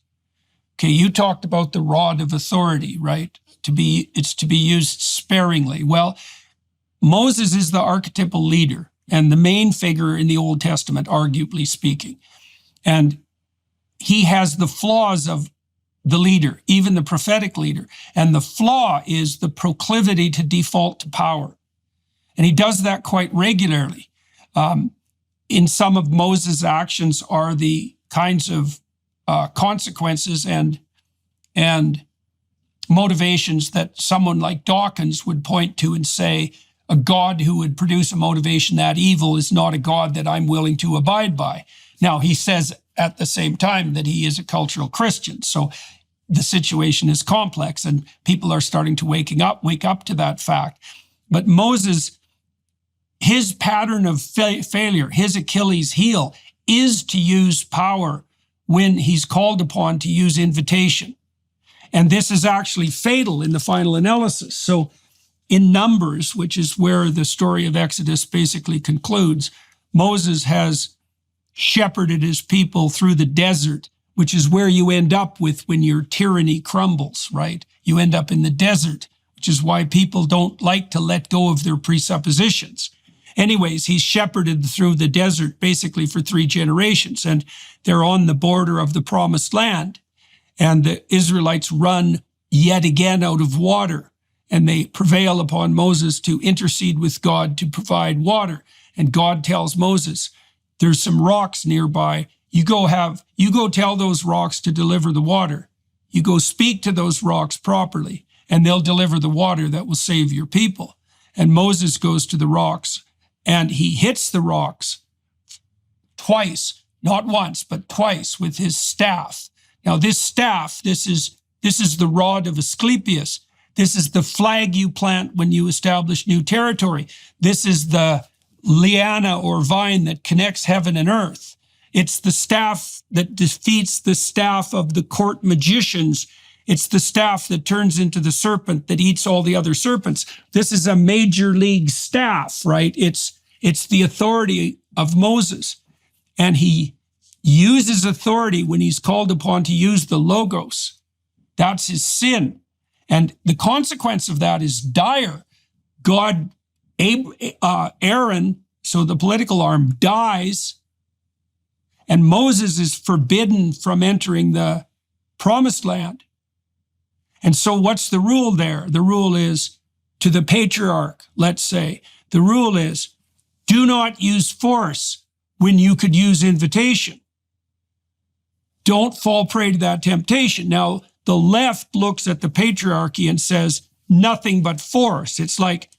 Okay, you talked about the rod of authority, right? It's to be used sparingly. Well, Moses is the archetypal leader and the main figure in the Old Testament, arguably speaking. And he has the flaws of the leader, even the prophetic leader. And the flaw is the proclivity to default to power. And he does that quite regularly. In some of Moses' actions are the kinds of consequences and motivations that someone like Dawkins would point to and say, a God who would produce a motivation that evil is not a God that I'm willing to abide by. Now, he says at the same time that he is a cultural Christian. So the situation is complex and people are starting to wake up to that fact. But Moses, his pattern of failure, his Achilles heel, is to use power when he's called upon to use invitation. And this is actually fatal in the final analysis. So in Numbers, which is where the story of Exodus basically concludes, Moses has shepherded his people through the desert, which is where you end up with when your tyranny crumbles, right? You end up in the desert, which is why people don't like to let go of their presuppositions. Anyways, he's shepherded through the desert basically for 3 generations, and they're on the border of the promised land. And the Israelites run yet again out of water, and they prevail upon Moses to intercede with God to provide water. And God tells Moses, there's some rocks nearby. You go tell those rocks to deliver the water. You go speak to those rocks properly, and they'll deliver the water that will save your people. And Moses goes to the rocks, and he hits the rocks twice, not once, but twice with his staff. Now, this staff, this is the rod of Asclepius. This is the flag you plant when you establish new territory. This is the liana or vine that connects heaven and earth. It's the staff that defeats the staff of the court magicians. It's the staff that turns into the serpent that eats all the other serpents. This is a major league staff, right? It's the authority of Moses. And he uses authority when he's called upon to use the logos. That's his sin. And the consequence of that is dire. Aaron, so the political arm, dies, and Moses is forbidden from entering the promised land. And so what's the rule there? The rule is, to the patriarch, let's say, the rule is, do not use force when you could use invitation. Don't fall prey to that temptation. Now, the left looks at the patriarchy and says, nothing but force. It's like,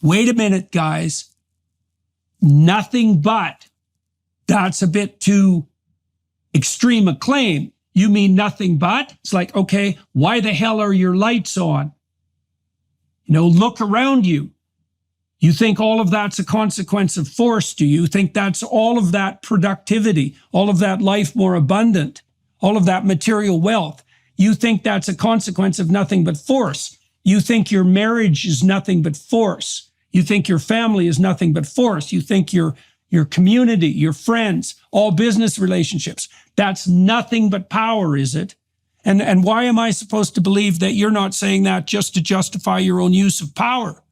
wait a minute, guys. Nothing but. That's a bit too extreme a claim. You mean nothing but? It's like, okay, why the hell are your lights on? Look around you. You think all of that's a consequence of force, do you? Think that's all of that productivity, all of that life more abundant, all of that material wealth? You think that's a consequence of nothing but force? You think your marriage is nothing but force. You think your family is nothing but force. You think your community, your friends, all business relationships, that's nothing but power, is it? And why am I supposed to believe that you're not saying that just to justify your own use of power?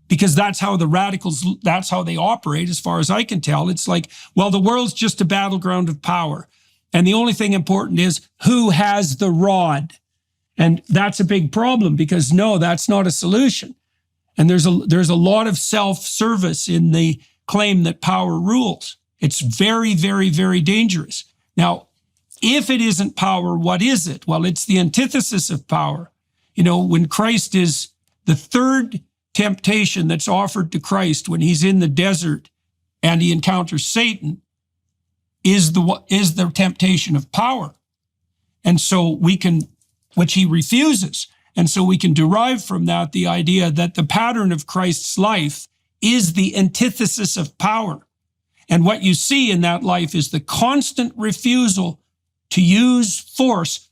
Because that's how the radicals, that's how they operate, as far as I can tell. It's like, well, the world's just a battleground of power. And the only thing important is who has the rod. And that's a big problem, because no, that's not a solution. And there's a lot of self-service in the claim that power rules. It's very, very, very dangerous. Now, if it isn't power, what is it? Well, it's the antithesis of power. You know, when Christ is the third temptation that's offered to Christ when he's in the desert and he encounters Satan is the temptation of power. And so we can, which he refuses. And so we can derive from that the idea that the pattern of Christ's life is the antithesis of power. And what you see in that life is the constant refusal to use force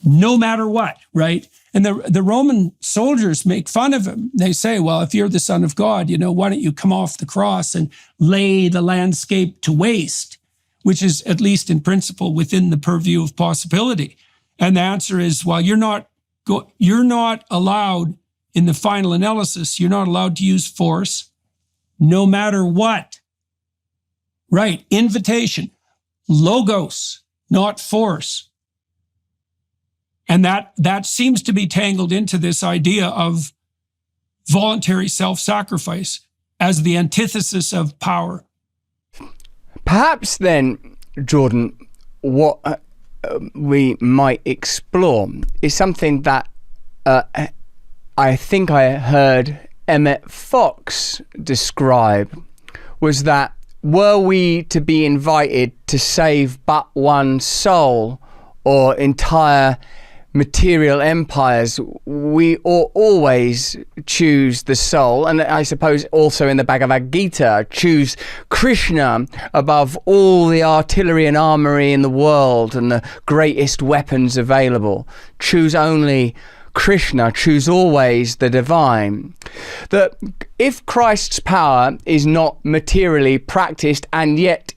no matter what, right? And the Roman soldiers make fun of him. They say, well, if you're the Son of God, you know, why don't you come off the cross and lay the landscape to waste, which is, at least in principle, within the purview of possibility. And the answer is, well, you're not allowed, in the final analysis, you're not allowed to use force no matter what. Right, invitation, logos, not force. And that seems to be tangled into this idea of voluntary self-sacrifice as the antithesis of power. Perhaps then, Jordan, what we might explore is something that I think I heard Emmett Fox describe, was that were we to be invited to save but one soul or entire material empires, we ought always choose the soul. And I suppose also in the Bhagavad Gita, choose Krishna above all the artillery and armory in the world and the greatest weapons available. Choose only Krishna, choose always the divine. That if Christ's power is not materially practiced, and yet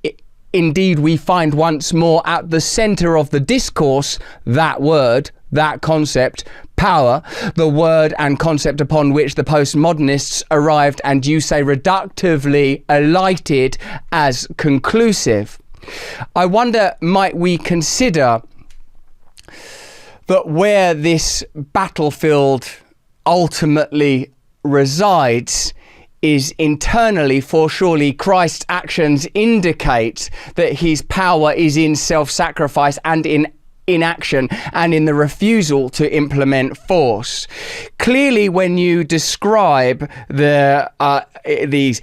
indeed we find once more at the center of the discourse that word, that concept, power, the word and concept upon which the postmodernists arrived and you say reductively alighted as conclusive, I wonder, might we consider that where this battlefield ultimately resides is internally, for surely Christ's actions indicate that his power is in self-sacrifice and in inaction and in the refusal to implement force. Clearly, when you describe these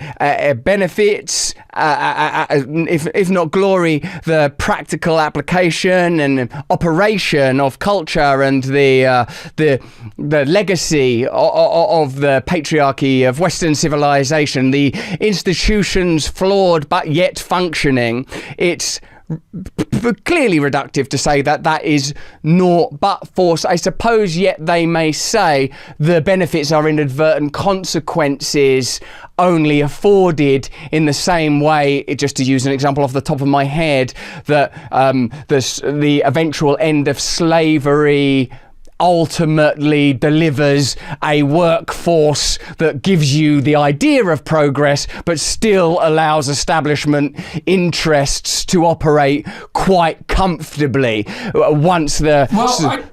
benefits, if not glory, the practical application and operation of culture and the legacy of the patriarchy of Western civilization, the institutions flawed but yet functioning, it's clearly reductive to say that is naught but force. I suppose yet they may say the benefits are inadvertent consequences only afforded in the same way, just to use an example off the top of my head, that the eventual end of slavery ultimately delivers a workforce that gives you the idea of progress, but still allows establishment interests to operate quite comfortably once the... Well,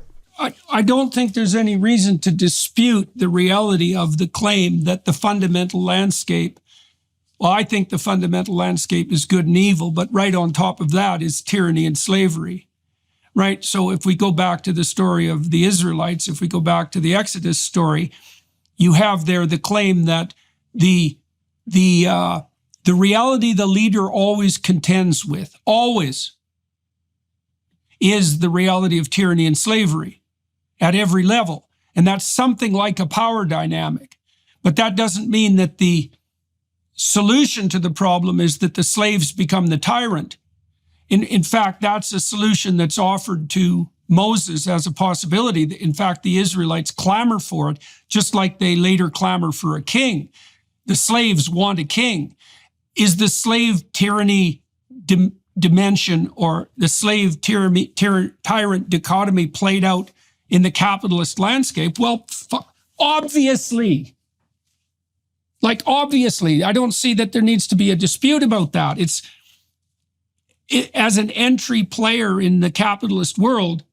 I don't think there's any reason to dispute the reality of the claim that the fundamental landscape, well, I think the fundamental landscape is good and evil, but right on top of that is tyranny and slavery. Right. So if we go back to the story of the Israelites, if we go back to the Exodus story, you have there the claim that the reality the leader always contends with, always, is the reality of tyranny and slavery at every level. And that's something like a power dynamic. But that doesn't mean that the solution to the problem is that the slaves become the tyrant. In fact, that's a solution that's offered to Moses as a possibility. In fact, the Israelites clamor for it, just like they later clamor for a king. The slaves want a king. Is the slave tyranny dimension or the slave tyrant dichotomy played out in the capitalist landscape? Well, obviously. Like, obviously, I don't see that there needs to be a dispute about that. As an entry player in the capitalist world,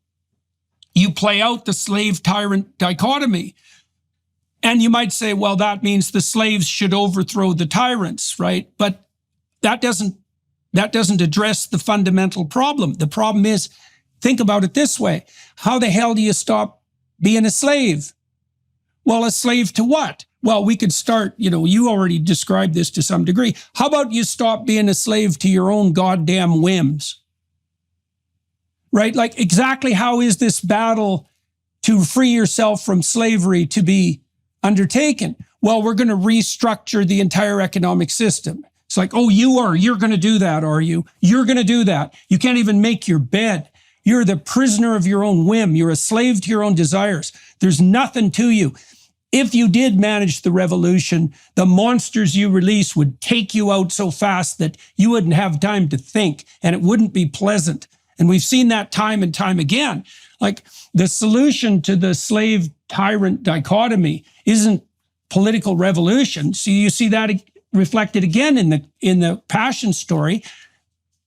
you play out the slave-tyrant dichotomy. And you might say, well, that means the slaves should overthrow the tyrants, right? But that doesn't address the fundamental problem. The problem is, think about it this way. How the hell do you stop being a slave? Well, a slave to what? Well, we could start, you already described this to some degree. How about you stop being a slave to your own goddamn whims? Right? Like, exactly how is this battle to free yourself from slavery to be undertaken? Well, we're going to restructure the entire economic system. It's like, oh, you're going to do that, are you? You're going to do that. You can't even make your bed. You're the prisoner of your own whim. You're a slave to your own desires. There's nothing to you. If you did manage the revolution, the monsters you release would take you out so fast that you wouldn't have time to think, and it wouldn't be pleasant. And we've seen that time and time again. Like, the solution to the slave-tyrant dichotomy isn't political revolution. So you see that reflected again in the Passion story.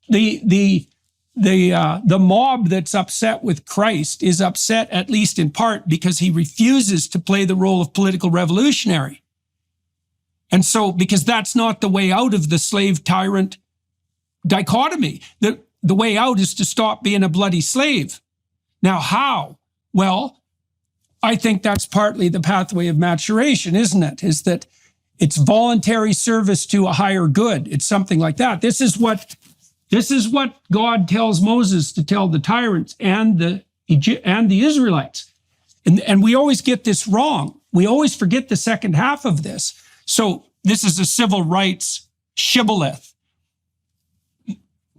The mob that's upset with Christ is upset, at least in part, because he refuses to play the role of political revolutionary. And so, because that's not the way out of the slave-tyrant dichotomy. The way out is to stop being a bloody slave. Now, how? Well, I think that's partly the pathway of maturation, isn't it? Is that it's voluntary service to a higher good. It's something like that. This is what God tells Moses to tell the tyrants and the Israelites. And we always get this wrong. We always forget the second half of this. So this is a civil rights shibboleth.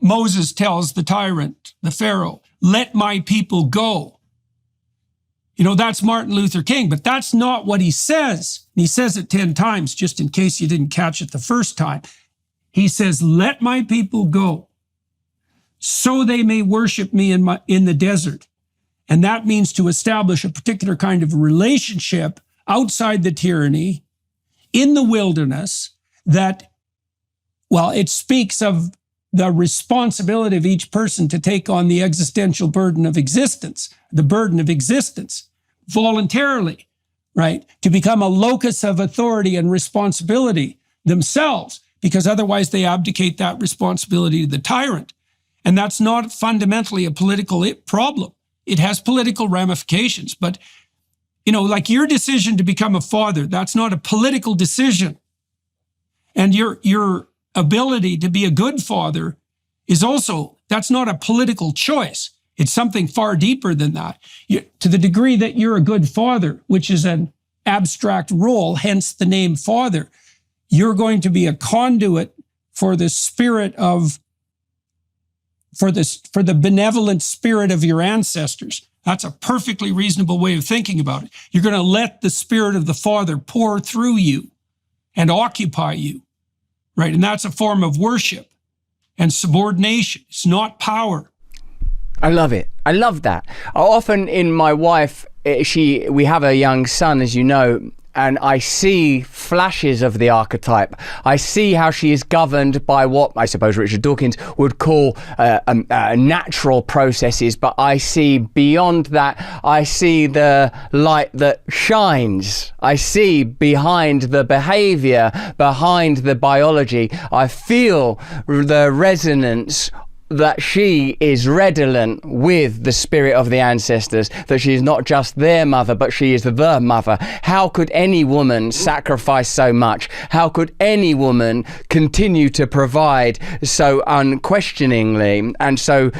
Moses tells the tyrant, the Pharaoh, let my people go. That's Martin Luther King, but that's not what he says. He says it 10 times, just in case you didn't catch it the first time. He says, let my people go, so they may worship me in the desert. And that means to establish a particular kind of relationship outside the tyranny, in the wilderness, that, well, it speaks of the responsibility of each person to take on the existential burden of existence, voluntarily, right? To become a locus of authority and responsibility themselves, because otherwise they abdicate that responsibility to the tyrant. And that's not fundamentally a political problem. It has political ramifications, but, like your decision to become a father, that's not a political decision. And your ability to be a good father is also, that's not a political choice. It's something far deeper than that. To the degree that you're a good father, which is an abstract role, hence the name father, you're going to be a conduit for the spirit of, for the benevolent spirit of your ancestors. That's a perfectly reasonable way of thinking about it. You're going to let the spirit of the Father pour through you and occupy you. Right, and that's a form of worship and subordination. It's not power. I love it. I love that. Often in my wife, we have a young son, as you know, and I see flashes of the archetype. I see how she is governed by what I suppose Richard Dawkins would call natural processes, but I see beyond that. I see the light that shines. I see behind the behavior, behind the biology. I feel the resonance that she is redolent with the spirit of the ancestors, that she is not just their mother, but she is the mother. How could any woman sacrifice so much? How could any woman continue to provide so unquestioningly and so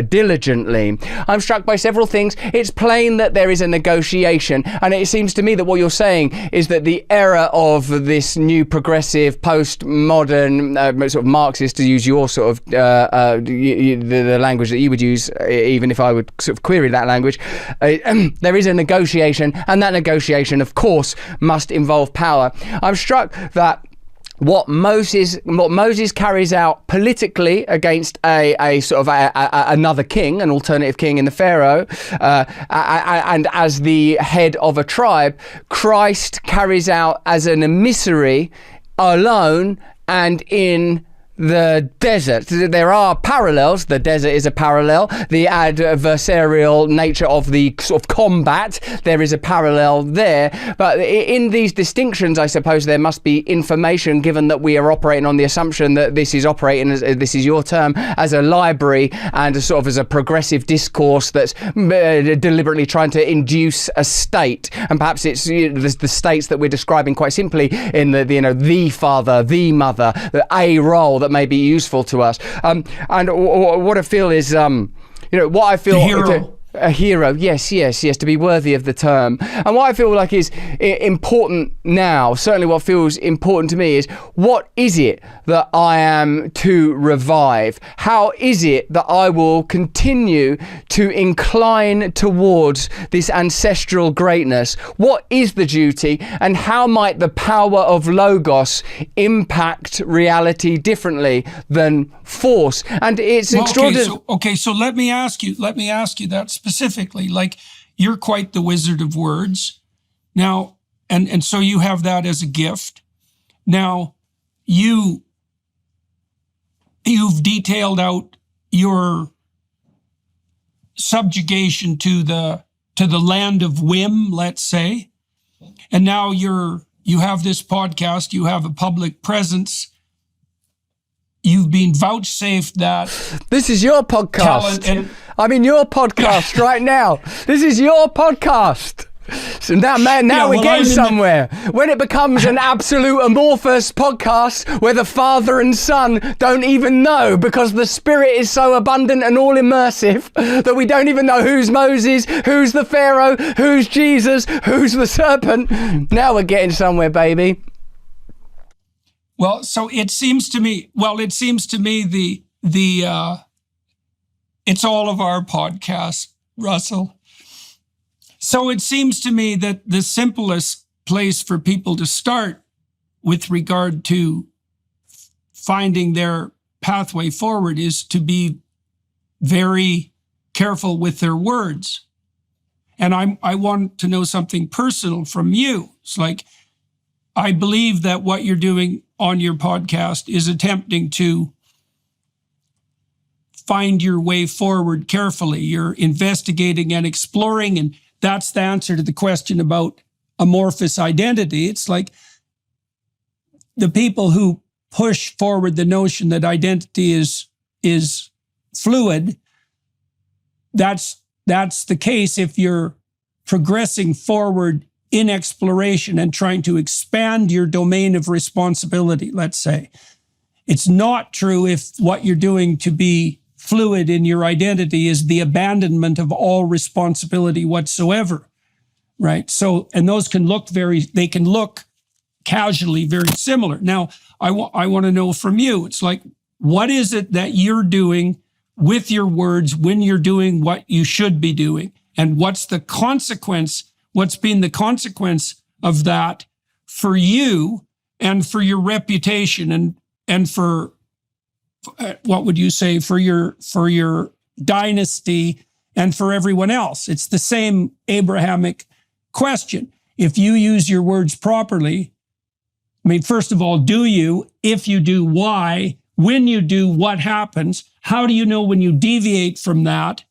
diligently? I'm struck by several things. It's plain that there is a negotiation, and it seems to me that what you're saying is that the era of this new progressive, postmodern, sort of Marxist, to use your sort of the language that you would use, even if I would sort of query that language, there is a negotiation, and that negotiation, of course, must involve power. I'm struck that what Moses carries out politically against a sort of another king, an alternative king in the Pharaoh, and as the head of a tribe, Christ carries out as an emissary, alone and in the desert. There are parallels. The desert is a parallel. The adversarial nature of the sort of combat, there is a parallel there. But in these distinctions, I suppose there must be information, given that we are operating on the assumption that this is operating, as this is your term, as a library and sort of as a progressive discourse that's deliberately trying to induce a state. And perhaps it's the states that we're describing quite simply in the father, the mother, a role that may be useful to us. And what I feel is, what I feel... A hero, yes, to be worthy of the term. And what I feel like is important now, certainly what feels important to me, is what is it that I am to revive? How is it that I will continue to incline towards this ancestral greatness? What is the duty, and how might the power of Logos impact reality differently than force? And it's extraordinary. So let me ask you that specifically. Like, you're quite the wizard of words now, and so you have that as a gift. Now, you've detailed out your subjugation to the land of whim, let's say, and now you have this podcast, you have a public presence. You've been vouchsafed that. This is your podcast. I'm in your podcast right now. This is your podcast. So now we're getting somewhere. When it becomes an absolute amorphous podcast where the Father and Son don't even know, because the Spirit is so abundant and all immersive that we don't even know who's Moses, who's the Pharaoh, who's Jesus, who's the serpent. Now we're getting somewhere, baby. Well, so it seems to me it's all of our podcasts, Russell. So it seems to me that the simplest place for people to start with regard to finding their pathway forward is to be very careful with their words. And I want to know something personal from you. It's like, I believe that what you're doing on your podcast is attempting to find your way forward carefully. You're investigating and exploring, and that's the answer to the question about amorphous identity. It's like the people who push forward the notion that identity is fluid. That's the case if you're progressing forward in exploration and trying to expand your domain of responsibility, let's say. It's not true if what you're doing to be fluid in your identity is the abandonment of all responsibility whatsoever, right? So, and those can look casually very similar. Now, I want to know from you, it's like, what is it that you're doing with your words when you're doing what you should be doing? And what's the consequence? What's been the consequence of that for you and for your reputation and for what would you say, for your dynasty and for everyone else? It's the same Abrahamic question. If you use your words properly, I mean, first of all, do you? If you do, why? When you do, what happens? How do you know when you deviate from that?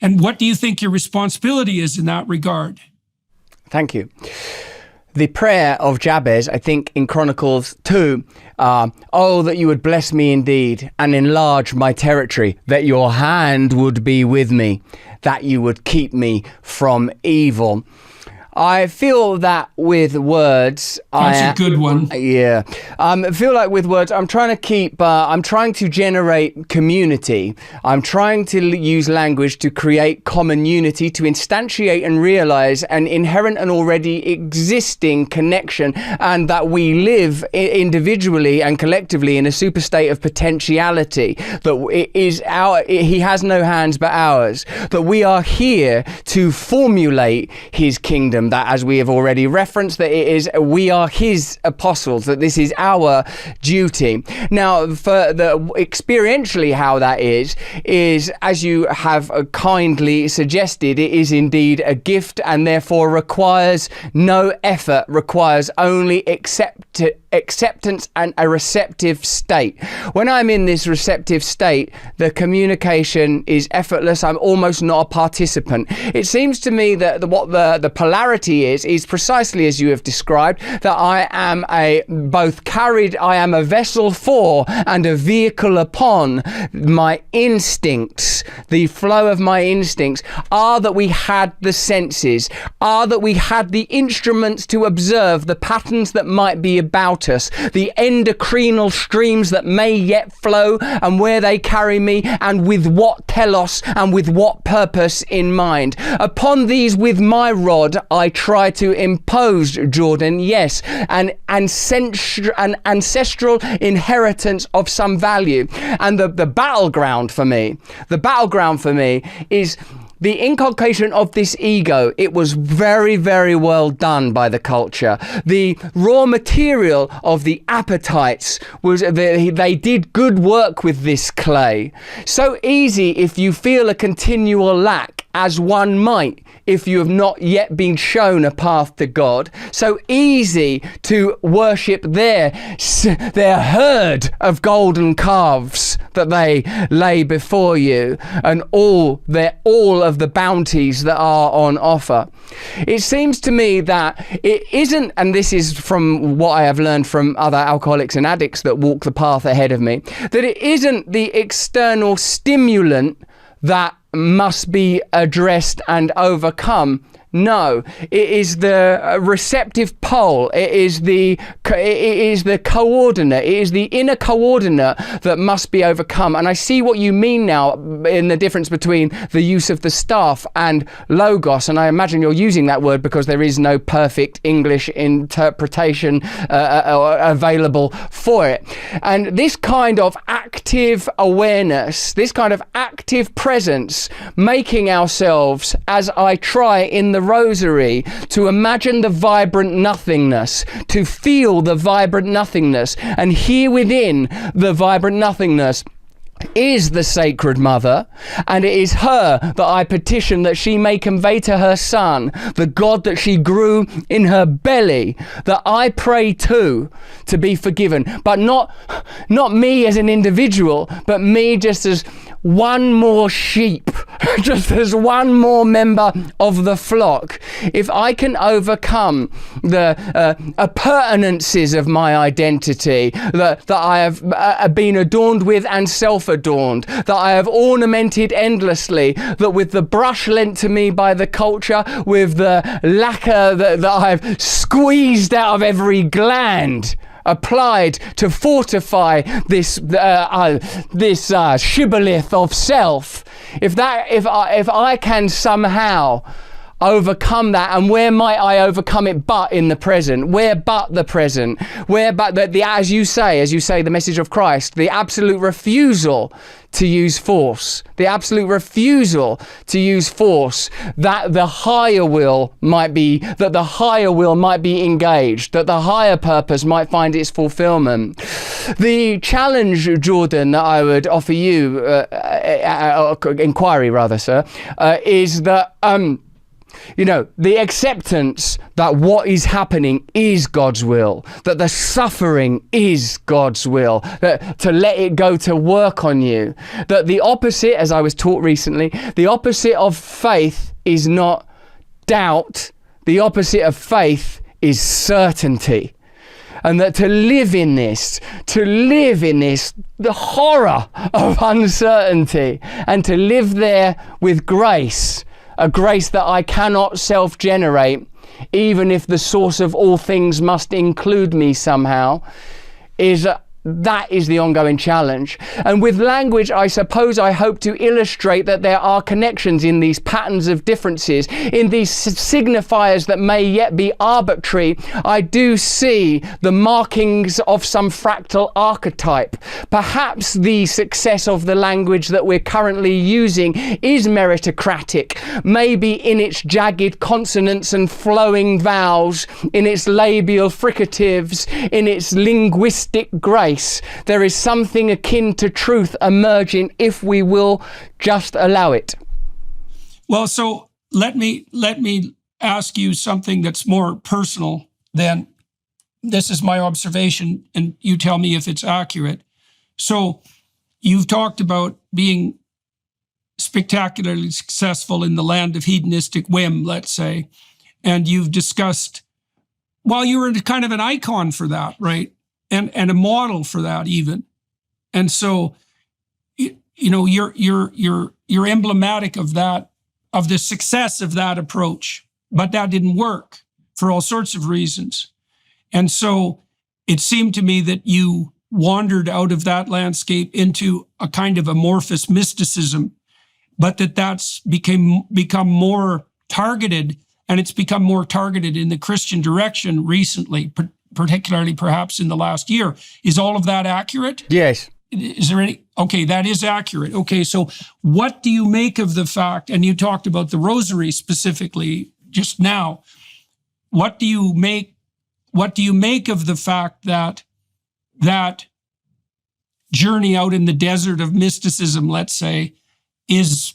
And what do you think your responsibility is in that regard? Thank you. The prayer of Jabez, I think in Chronicles 2, oh, that you would bless me indeed and enlarge my territory, that your hand would be with me, that you would keep me from evil. I feel that with words, That's a good one. Yeah. I feel like with words, I'm trying to generate community. I'm trying to use language to create common unity, to instantiate and realize an inherent and already existing connection, and that we live individually and collectively in a super state of potentiality, that it is he has no hands but ours, that we are here to formulate his kingdom, that as we have already referenced, that we are his apostles, that this is our duty. Now, for the experientially how that is as you have kindly suggested, it is indeed a gift, and therefore requires no effort, requires only acceptance and a receptive state. When I'm in this receptive state, the communication is effortless. I'm almost not a participant. It seems to me that what the polarity is precisely as you have described, that I am a vessel for and a vehicle upon my instincts. The flow of my instincts are that we had the senses, are that we had the instruments to observe the patterns that might be about us, the endocrinal streams that may yet flow, and where they carry me, and with what telos and with what purpose in mind. Upon these, with my rod, I try to impose, Jordan, yes, an ancestral inheritance of some value. And the battleground for me is the inculcation of this ego. It was very, very well done by the culture. The raw material of the appetites was, they did good work with this clay. So easy if you feel a continual lack, as one might if you have not yet been shown a path to God. So easy to worship their herd of golden calves that they lay before you, and all of the bounties that are on offer. It seems to me that it isn't, and this is from what I have learned from other alcoholics and addicts that walk the path ahead of me, that it isn't the external stimulant that must be addressed and overcome. No, it is the receptive pole. It is the coordinate. It is the inner coordinate that must be overcome. And I see what you mean now in the difference between the use of the staff and logos. And I imagine you're using that word because there is no perfect English interpretation available for it. And this kind of active awareness, this kind of active presence, making ourselves, as I try in the rosary, to imagine the vibrant nothingness, to feel the vibrant nothingness, and here within the vibrant nothingness is the Sacred Mother, and it is her that I petition that she may convey to her son the God that she grew in her belly, that I pray to be forgiven, but not me as an individual, but me just as one more sheep, just as one more member of the flock. If I can overcome the appurtenances of my identity that I have been adorned with and self-adorned, that I have ornamented endlessly, that with the brush lent to me by the culture, with the lacquer that I've squeezed out of every gland, applied to fortify this shibboleth of self. If I can somehow overcome that, and where might I overcome it but in the present? Where but the present? Where but the as you say, the message of Christ, the absolute refusal to use force, that the higher will might be engaged, that the higher purpose might find its fulfillment. The challenge, Jordan, that I would offer you, inquiry rather, sir, is that the acceptance that what is happening is God's will, that the suffering is God's will, that to let it go to work on you, that the opposite, as I was taught recently, the opposite of faith is not doubt, the opposite of faith is certainty. And that to live in this, the horror of uncertainty, and to live there with grace, a grace that I cannot self-generate, even if the source of all things must include me somehow, that is the ongoing challenge. And with language, I suppose I hope to illustrate that there are connections in these patterns of differences, in these signifiers that may yet be arbitrary. I do see the markings of some fractal archetype. Perhaps the success of the language that we're currently using is meritocratic, maybe in its jagged consonants and flowing vowels, in its labial fricatives, in its linguistic grace. There is something akin to truth emerging if we will just allow it. Well, so let me ask you something that's more personal than this is my observation, and you tell me if it's accurate. So you've talked about being spectacularly successful in the land of hedonistic whim, let's say, and you've discussed, well, you were kind of an icon for that, right? And a model for that even. And so, you know, you're emblematic of that, of the success of that approach, but that didn't work for all sorts of reasons. And so it seemed to me that you wandered out of that landscape into a kind of amorphous mysticism, but that's become more targeted, and it's become more targeted in the Christian direction recently, particularly perhaps in the last year. Is all of that accurate? Yes. Is there any? Okay, that is accurate. Okay, so what do you make of the fact, and you talked about the rosary specifically just now, what do you make of the fact that that journey out in the desert of mysticism, let's say, is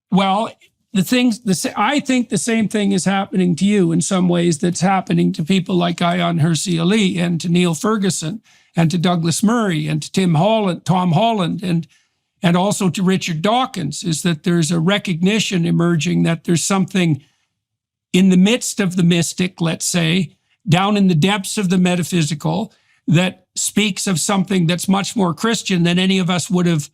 well, I think the same thing is happening to you in some ways that's happening to people like Ayaan Hirsi Ali and to Neil Ferguson and to Douglas Murray and to Tom Holland and also to Richard Dawkins, is that there's a recognition emerging that there's something in the midst of the mystic, let's say, down in the depths of the metaphysical, that speaks of something that's much more Christian than any of us would have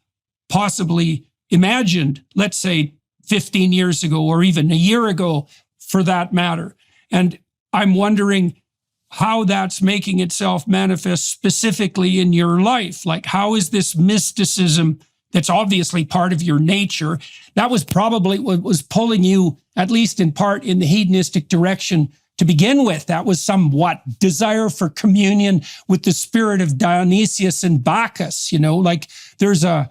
possibly imagined, let's say, 15 years ago, or even a year ago, for that matter. And I'm wondering how that's making itself manifest specifically in your life. Like, how is this mysticism that's obviously part of your nature, that was probably what was pulling you, at least in part, in the hedonistic direction to begin with? That was somewhat desire for communion with the spirit of Dionysius and Bacchus, you know, like there's a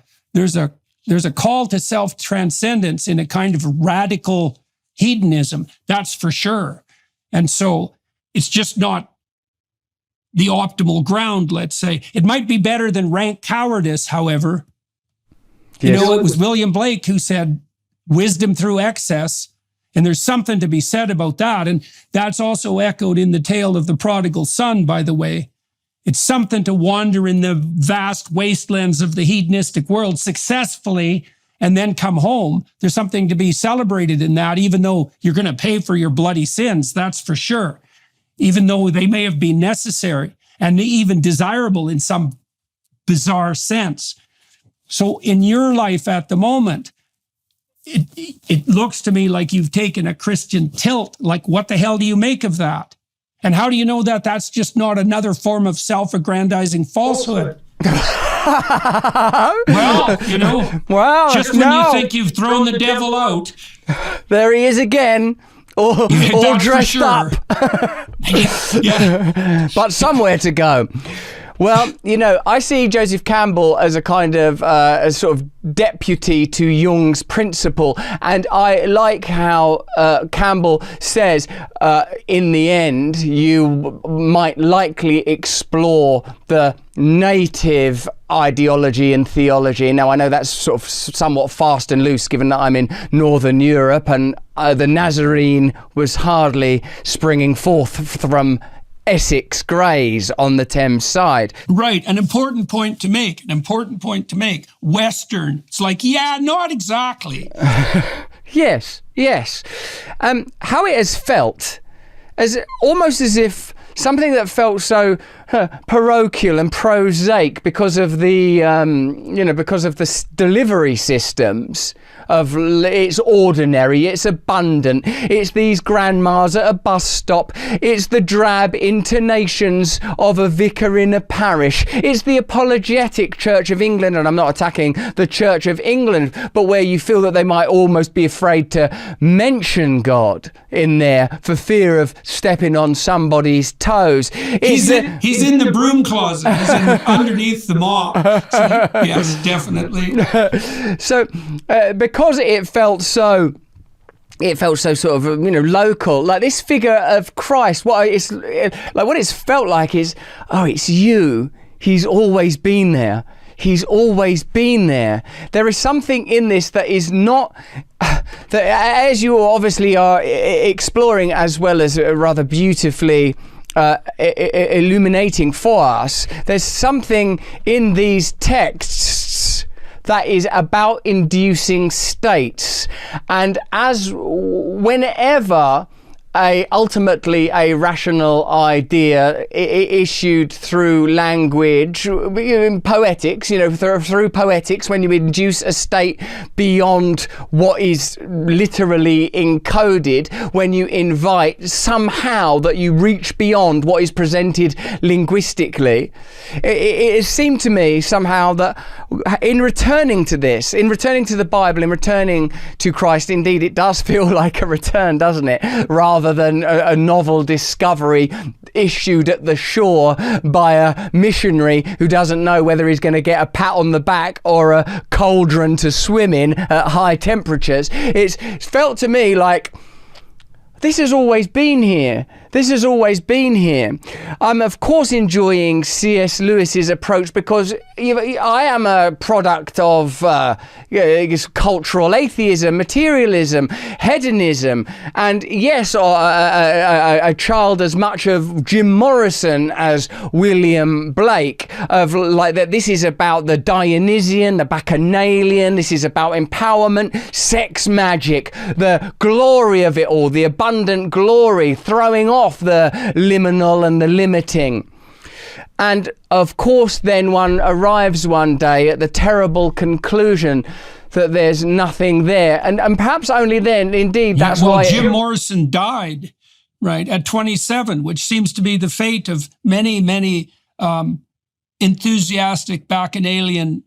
call to self-transcendence in a kind of radical hedonism, that's for sure. And so it's just not the optimal ground, let's say. It might be better than rank cowardice, however. Yes. You know, it was William Blake who said, wisdom through excess. And there's something to be said about that. And that's also echoed in the tale of the prodigal son, by the way. It's something to wander in the vast wastelands of the hedonistic world successfully and then come home. There's something to be celebrated in that, even though you're going to pay for your bloody sins, that's for sure. Even though they may have been necessary and even desirable in some bizarre sense. So in your life at the moment, it looks to me like you've taken a Christian tilt. Like, what the hell do you make of that? And how do you know that that's just not another form of self-aggrandizing falsehood? Well, you know, just when you think you've thrown the devil out. There he is again, all dressed up. Yeah. But somewhere to go. Well, you know, I see Joseph Campbell as a kind of a sort of deputy to Jung's principle, and I like how Campbell says in the end you might likely explore the native ideology and theology. Now, I know that's sort of somewhat fast and loose, given that I'm in Northern Europe, and the Nazarene was hardly springing forth from Essex Greys on the Thames side. Right. An important point to make. Western. It's like, yeah, not exactly. Yes. How it has felt, almost as if something that felt so parochial and prosaic because of the because of the delivery systems of it's ordinary, it's abundant, it's these grandmas at a bus stop, it's the drab intonations of a vicar in a parish, it's the apologetic Church of England, and I'm not attacking the Church of England, but where you feel that they might almost be afraid to mention God in there for fear of stepping on somebody's toes. He's in the broom closet. He's underneath the mop. So, yes, definitely. So, because it felt so sort of local, like this figure of Christ. What it's felt like is, oh, it's you. He's always been there. He's always been there. There is something in this that is not, that as you obviously are exploring as well as rather beautifully illuminating for us, there's something in these texts that is about inducing states. And whenever ultimately a rational idea issued through language, in poetics, through poetics, when you induce a state beyond what is literally encoded, when you invite somehow that you reach beyond what is presented linguistically, it seemed to me somehow that in returning to this, in returning to the Bible, in returning to Christ, indeed it does feel like a return, doesn't it? Rather than a novel discovery issued at the shore by a missionary who doesn't know whether he's going to get a pat on the back or a cauldron to swim in at high temperatures. It's felt to me like this has always been here. This has always been here. I'm of course enjoying C.S. Lewis's approach because I am a product of cultural atheism, materialism, hedonism, and yes, a child as much of Jim Morrison as William Blake. Of like that, this is about the Dionysian, the Bacchanalian. This is about empowerment, sex magic, the glory of it all, the abundant glory, throwing off the liminal and the limiting. And of course then one arrives one day at the terrible conclusion that there's nothing there, and perhaps only then indeed that's why Jim Morrison died right at 27, which seems to be the fate of many enthusiastic Bacchanalian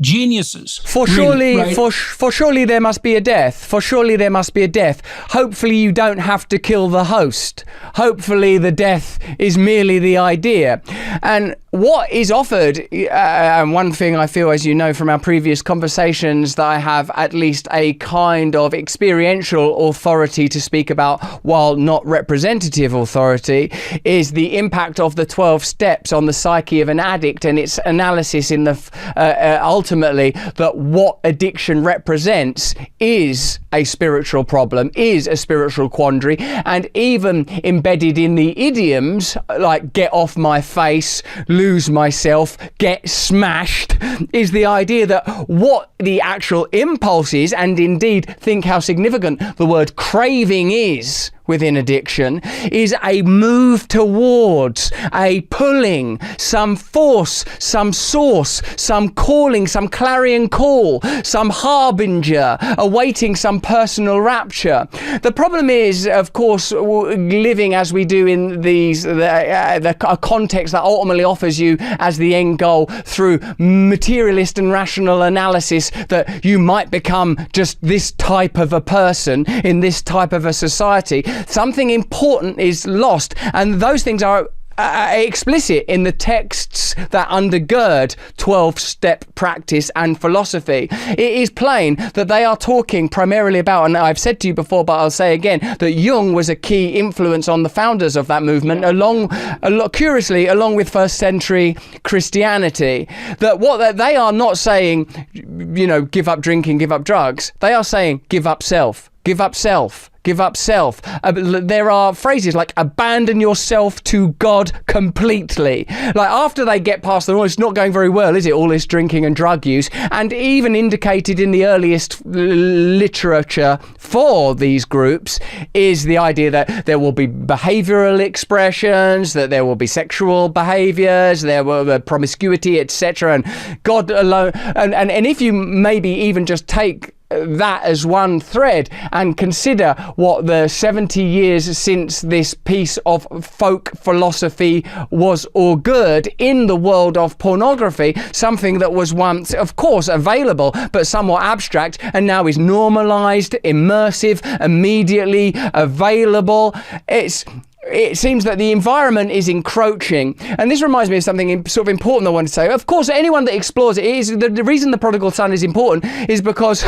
geniuses. For surely there must be a death. For surely there must be a death. Hopefully you don't have to kill the host. Hopefully the death is merely the idea. And what is offered, and one thing I feel, as you know from our previous conversations, that I have at least a kind of experiential authority to speak about, while not representative authority, is the impact of the 12 steps on the psyche of an addict and its analysis in the ultimately that what addiction represents is a spiritual problem, is a spiritual quandary, and even embedded in the idioms like get off my face, lose myself, get smashed, is the idea that what the actual impulse is, and indeed think how significant the word craving is within addiction, is a move towards, a pulling, some force, some source, some calling, some clarion call, some harbinger, awaiting some personal rapture. The problem is, of course, living as we do in the context that ultimately offers you as the end goal through materialist and rational analysis that you might become just this type of a person in this type of a society. Something important is lost, and those things are explicit in the texts that undergird 12-step practice and philosophy. It is plain that they are talking primarily about, and I've said to you before, but I'll say again, that Jung was a key influence on the founders of that movement, curiously, along with first century Christianity. That what they are not saying, give up drinking, give up drugs. They are saying, give up self. Give up self. Give up self. There are phrases like abandon yourself to God completely. Like after they get past the, it's not going very well, is it? All this drinking and drug use. And even indicated in the earliest literature for these groups is the idea that there will be behavioral expressions, that there will be sexual behaviors, there will be promiscuity, etc. And God alone. And if you maybe even just take that as one thread and consider what the 70 years since this piece of folk philosophy was augured in the world of pornography, something that was once, of course, available but somewhat abstract and now is normalized, immersive, immediately available. It seems that the environment is encroaching. And this reminds me of something sort of important I want to say. Of course, anyone that explores it is the reason the prodigal son is important is because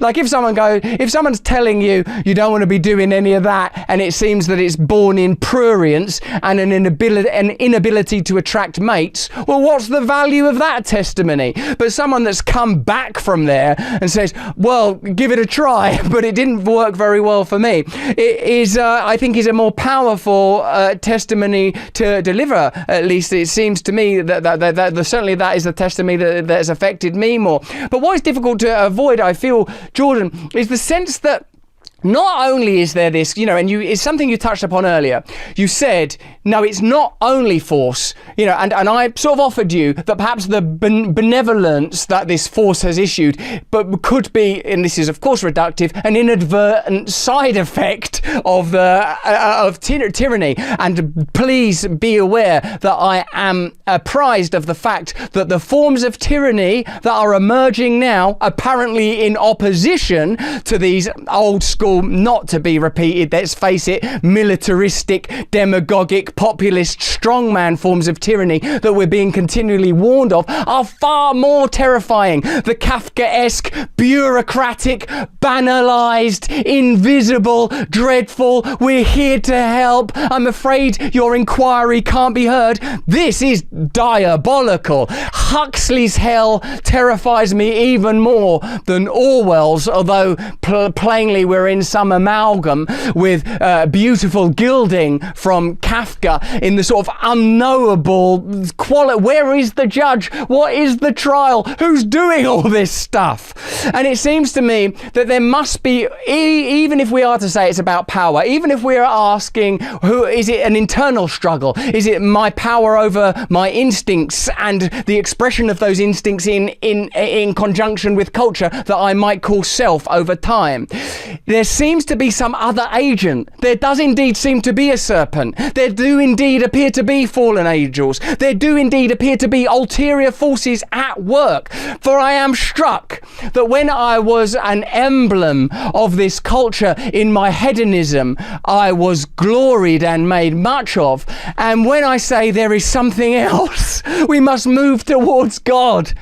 like if someone's telling you you don't want to be doing any of that, and it seems that it's born in prurience and an inability to attract mates, well, what's the value of that testimony? But someone that's come back from there and says, well, give it a try, but it didn't work very well for me, it is, I think, is a more powerful testimony to deliver. At least it seems to me that certainly that is the testimony that has affected me more. But what is difficult to avoid, I feel, Jordan, is the sense that not only is there this, and it's something you touched upon earlier. You said, no, it's not only force, and I sort of offered you that perhaps the benevolence that this force has issued, but could be, and this is of course reductive, an inadvertent side effect of tyranny. And please be aware that I am apprised of the fact that the forms of tyranny that are emerging now, apparently in opposition to these old school, not to be repeated, let's face it, militaristic, demagogic, populist, strongman forms of tyranny that we're being continually warned of, are far more terrifying. The Kafkaesque, bureaucratic, banalized, invisible, dreadful, we're here to help, I'm afraid your inquiry can't be heard. This is diabolical. Huxley's hell terrifies me even more than Orwell's, although plainly we're in some amalgam with beautiful gilding from Kafka in the sort of unknowable quality. Where is the judge? What is the trial? Who's doing all this stuff? And it seems to me that there must be, even if we are to say it's about power, even if we are asking, who is it, an internal struggle? Is it my power over my instincts and the expression of those instincts in conjunction with culture that I might call self over time? There seems to be some other agent. There does indeed seem to be a serpent. There do indeed appear to be fallen angels. There do indeed appear to be ulterior forces at work. For I am struck that when I was an emblem of this culture in my hedonism, I was gloried and made much of. And when I say there is something else, we must move towards God.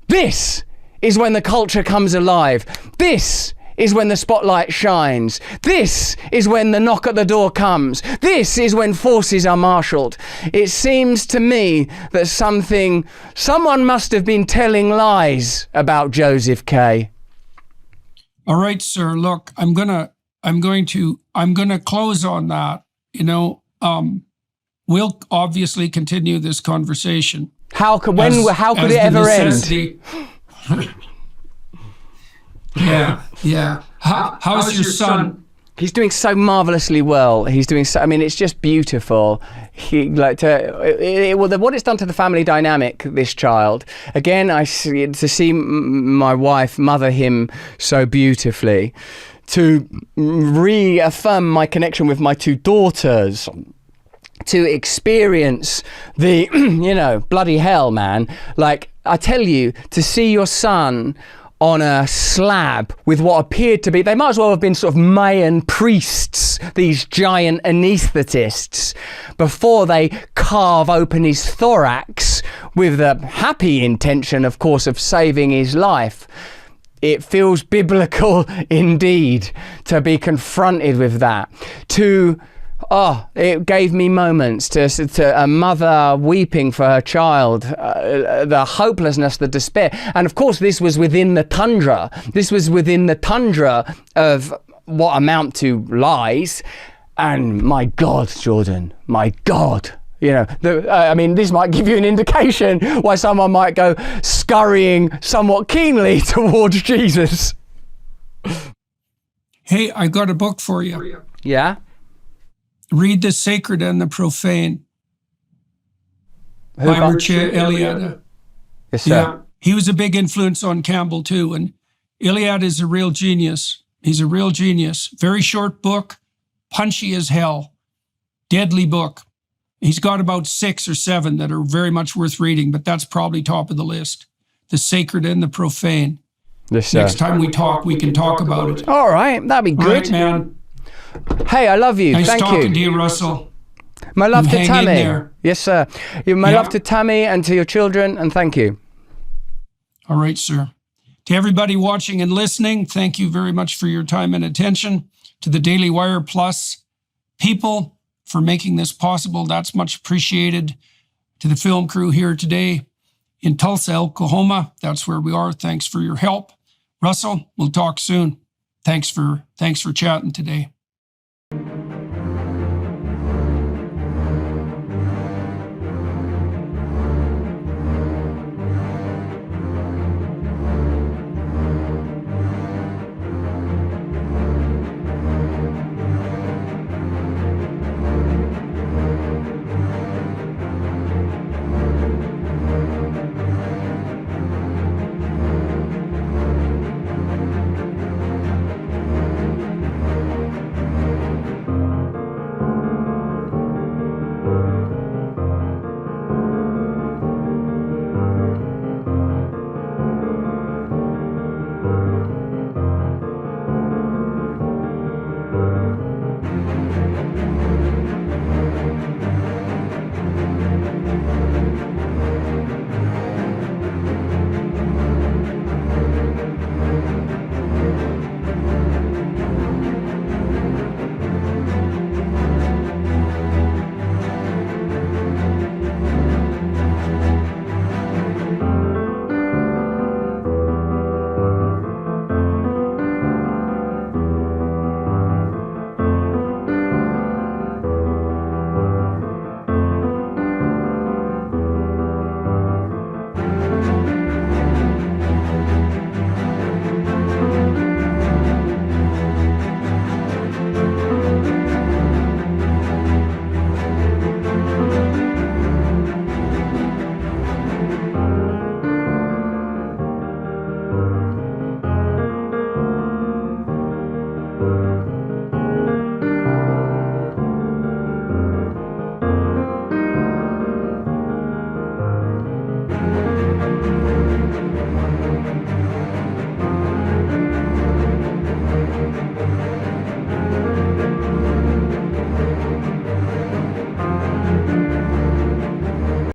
This is when the culture comes alive. This is when the spotlight shines. This is when the knock at the door comes. This is when forces are marshalled. It seems to me that someone must have been telling lies about Joseph K. All right, sir. Look, I'm gonna close on that. We'll obviously continue this conversation. How could it ever end? Yeah. How's your son? He's doing so marvelously well. It's just beautiful. What it's done to the family dynamic, this child. Again, to see my wife mother him so beautifully, to reaffirm my connection with my two daughters, to experience the, bloody hell, man. Like, I tell you, to see your son on a slab with what appeared to be, they might as well have been sort of Mayan priests, these giant anaesthetists, before they carve open his thorax with the happy intention, of course, of saving his life. It feels biblical indeed to be confronted with that. It gave me moments to a mother weeping for her child, the hopelessness, the despair. And of course, this was within the tundra. This was within the tundra of what amount to lies. And my God, Jordan, my God. You know, I mean, this might give you an indication why someone might go scurrying somewhat keenly towards Jesus. Hey, I got a book for you. Yeah? Read The Sacred and the Profane by Mircea Eliade. Yes, sir. Yeah, he was a big influence on Campbell too. And Eliade is a real genius. He's a real genius. Very short book, punchy as hell, deadly book. He's got about 6 or 7 that are very much worth reading, but that's probably top of the list. The Sacred and the Profane. Yes, sir. Next time we talk, we can talk about it. All right, that'd be All right, good. man. Hey, I love you. Nice Thank talking to you. you, Russell. My love You to hang in Tammy. there. Yes, sir. My Yeah. love to Tammy and to your children, and thank you. All right, sir. To everybody watching and listening, thank you very much for your time and attention. To the Daily Wire Plus people for making this possible, that's much appreciated. To the film crew here today in Tulsa, Oklahoma, that's where we are. Thanks for your help. Russell, we'll talk soon. Thanks for chatting today.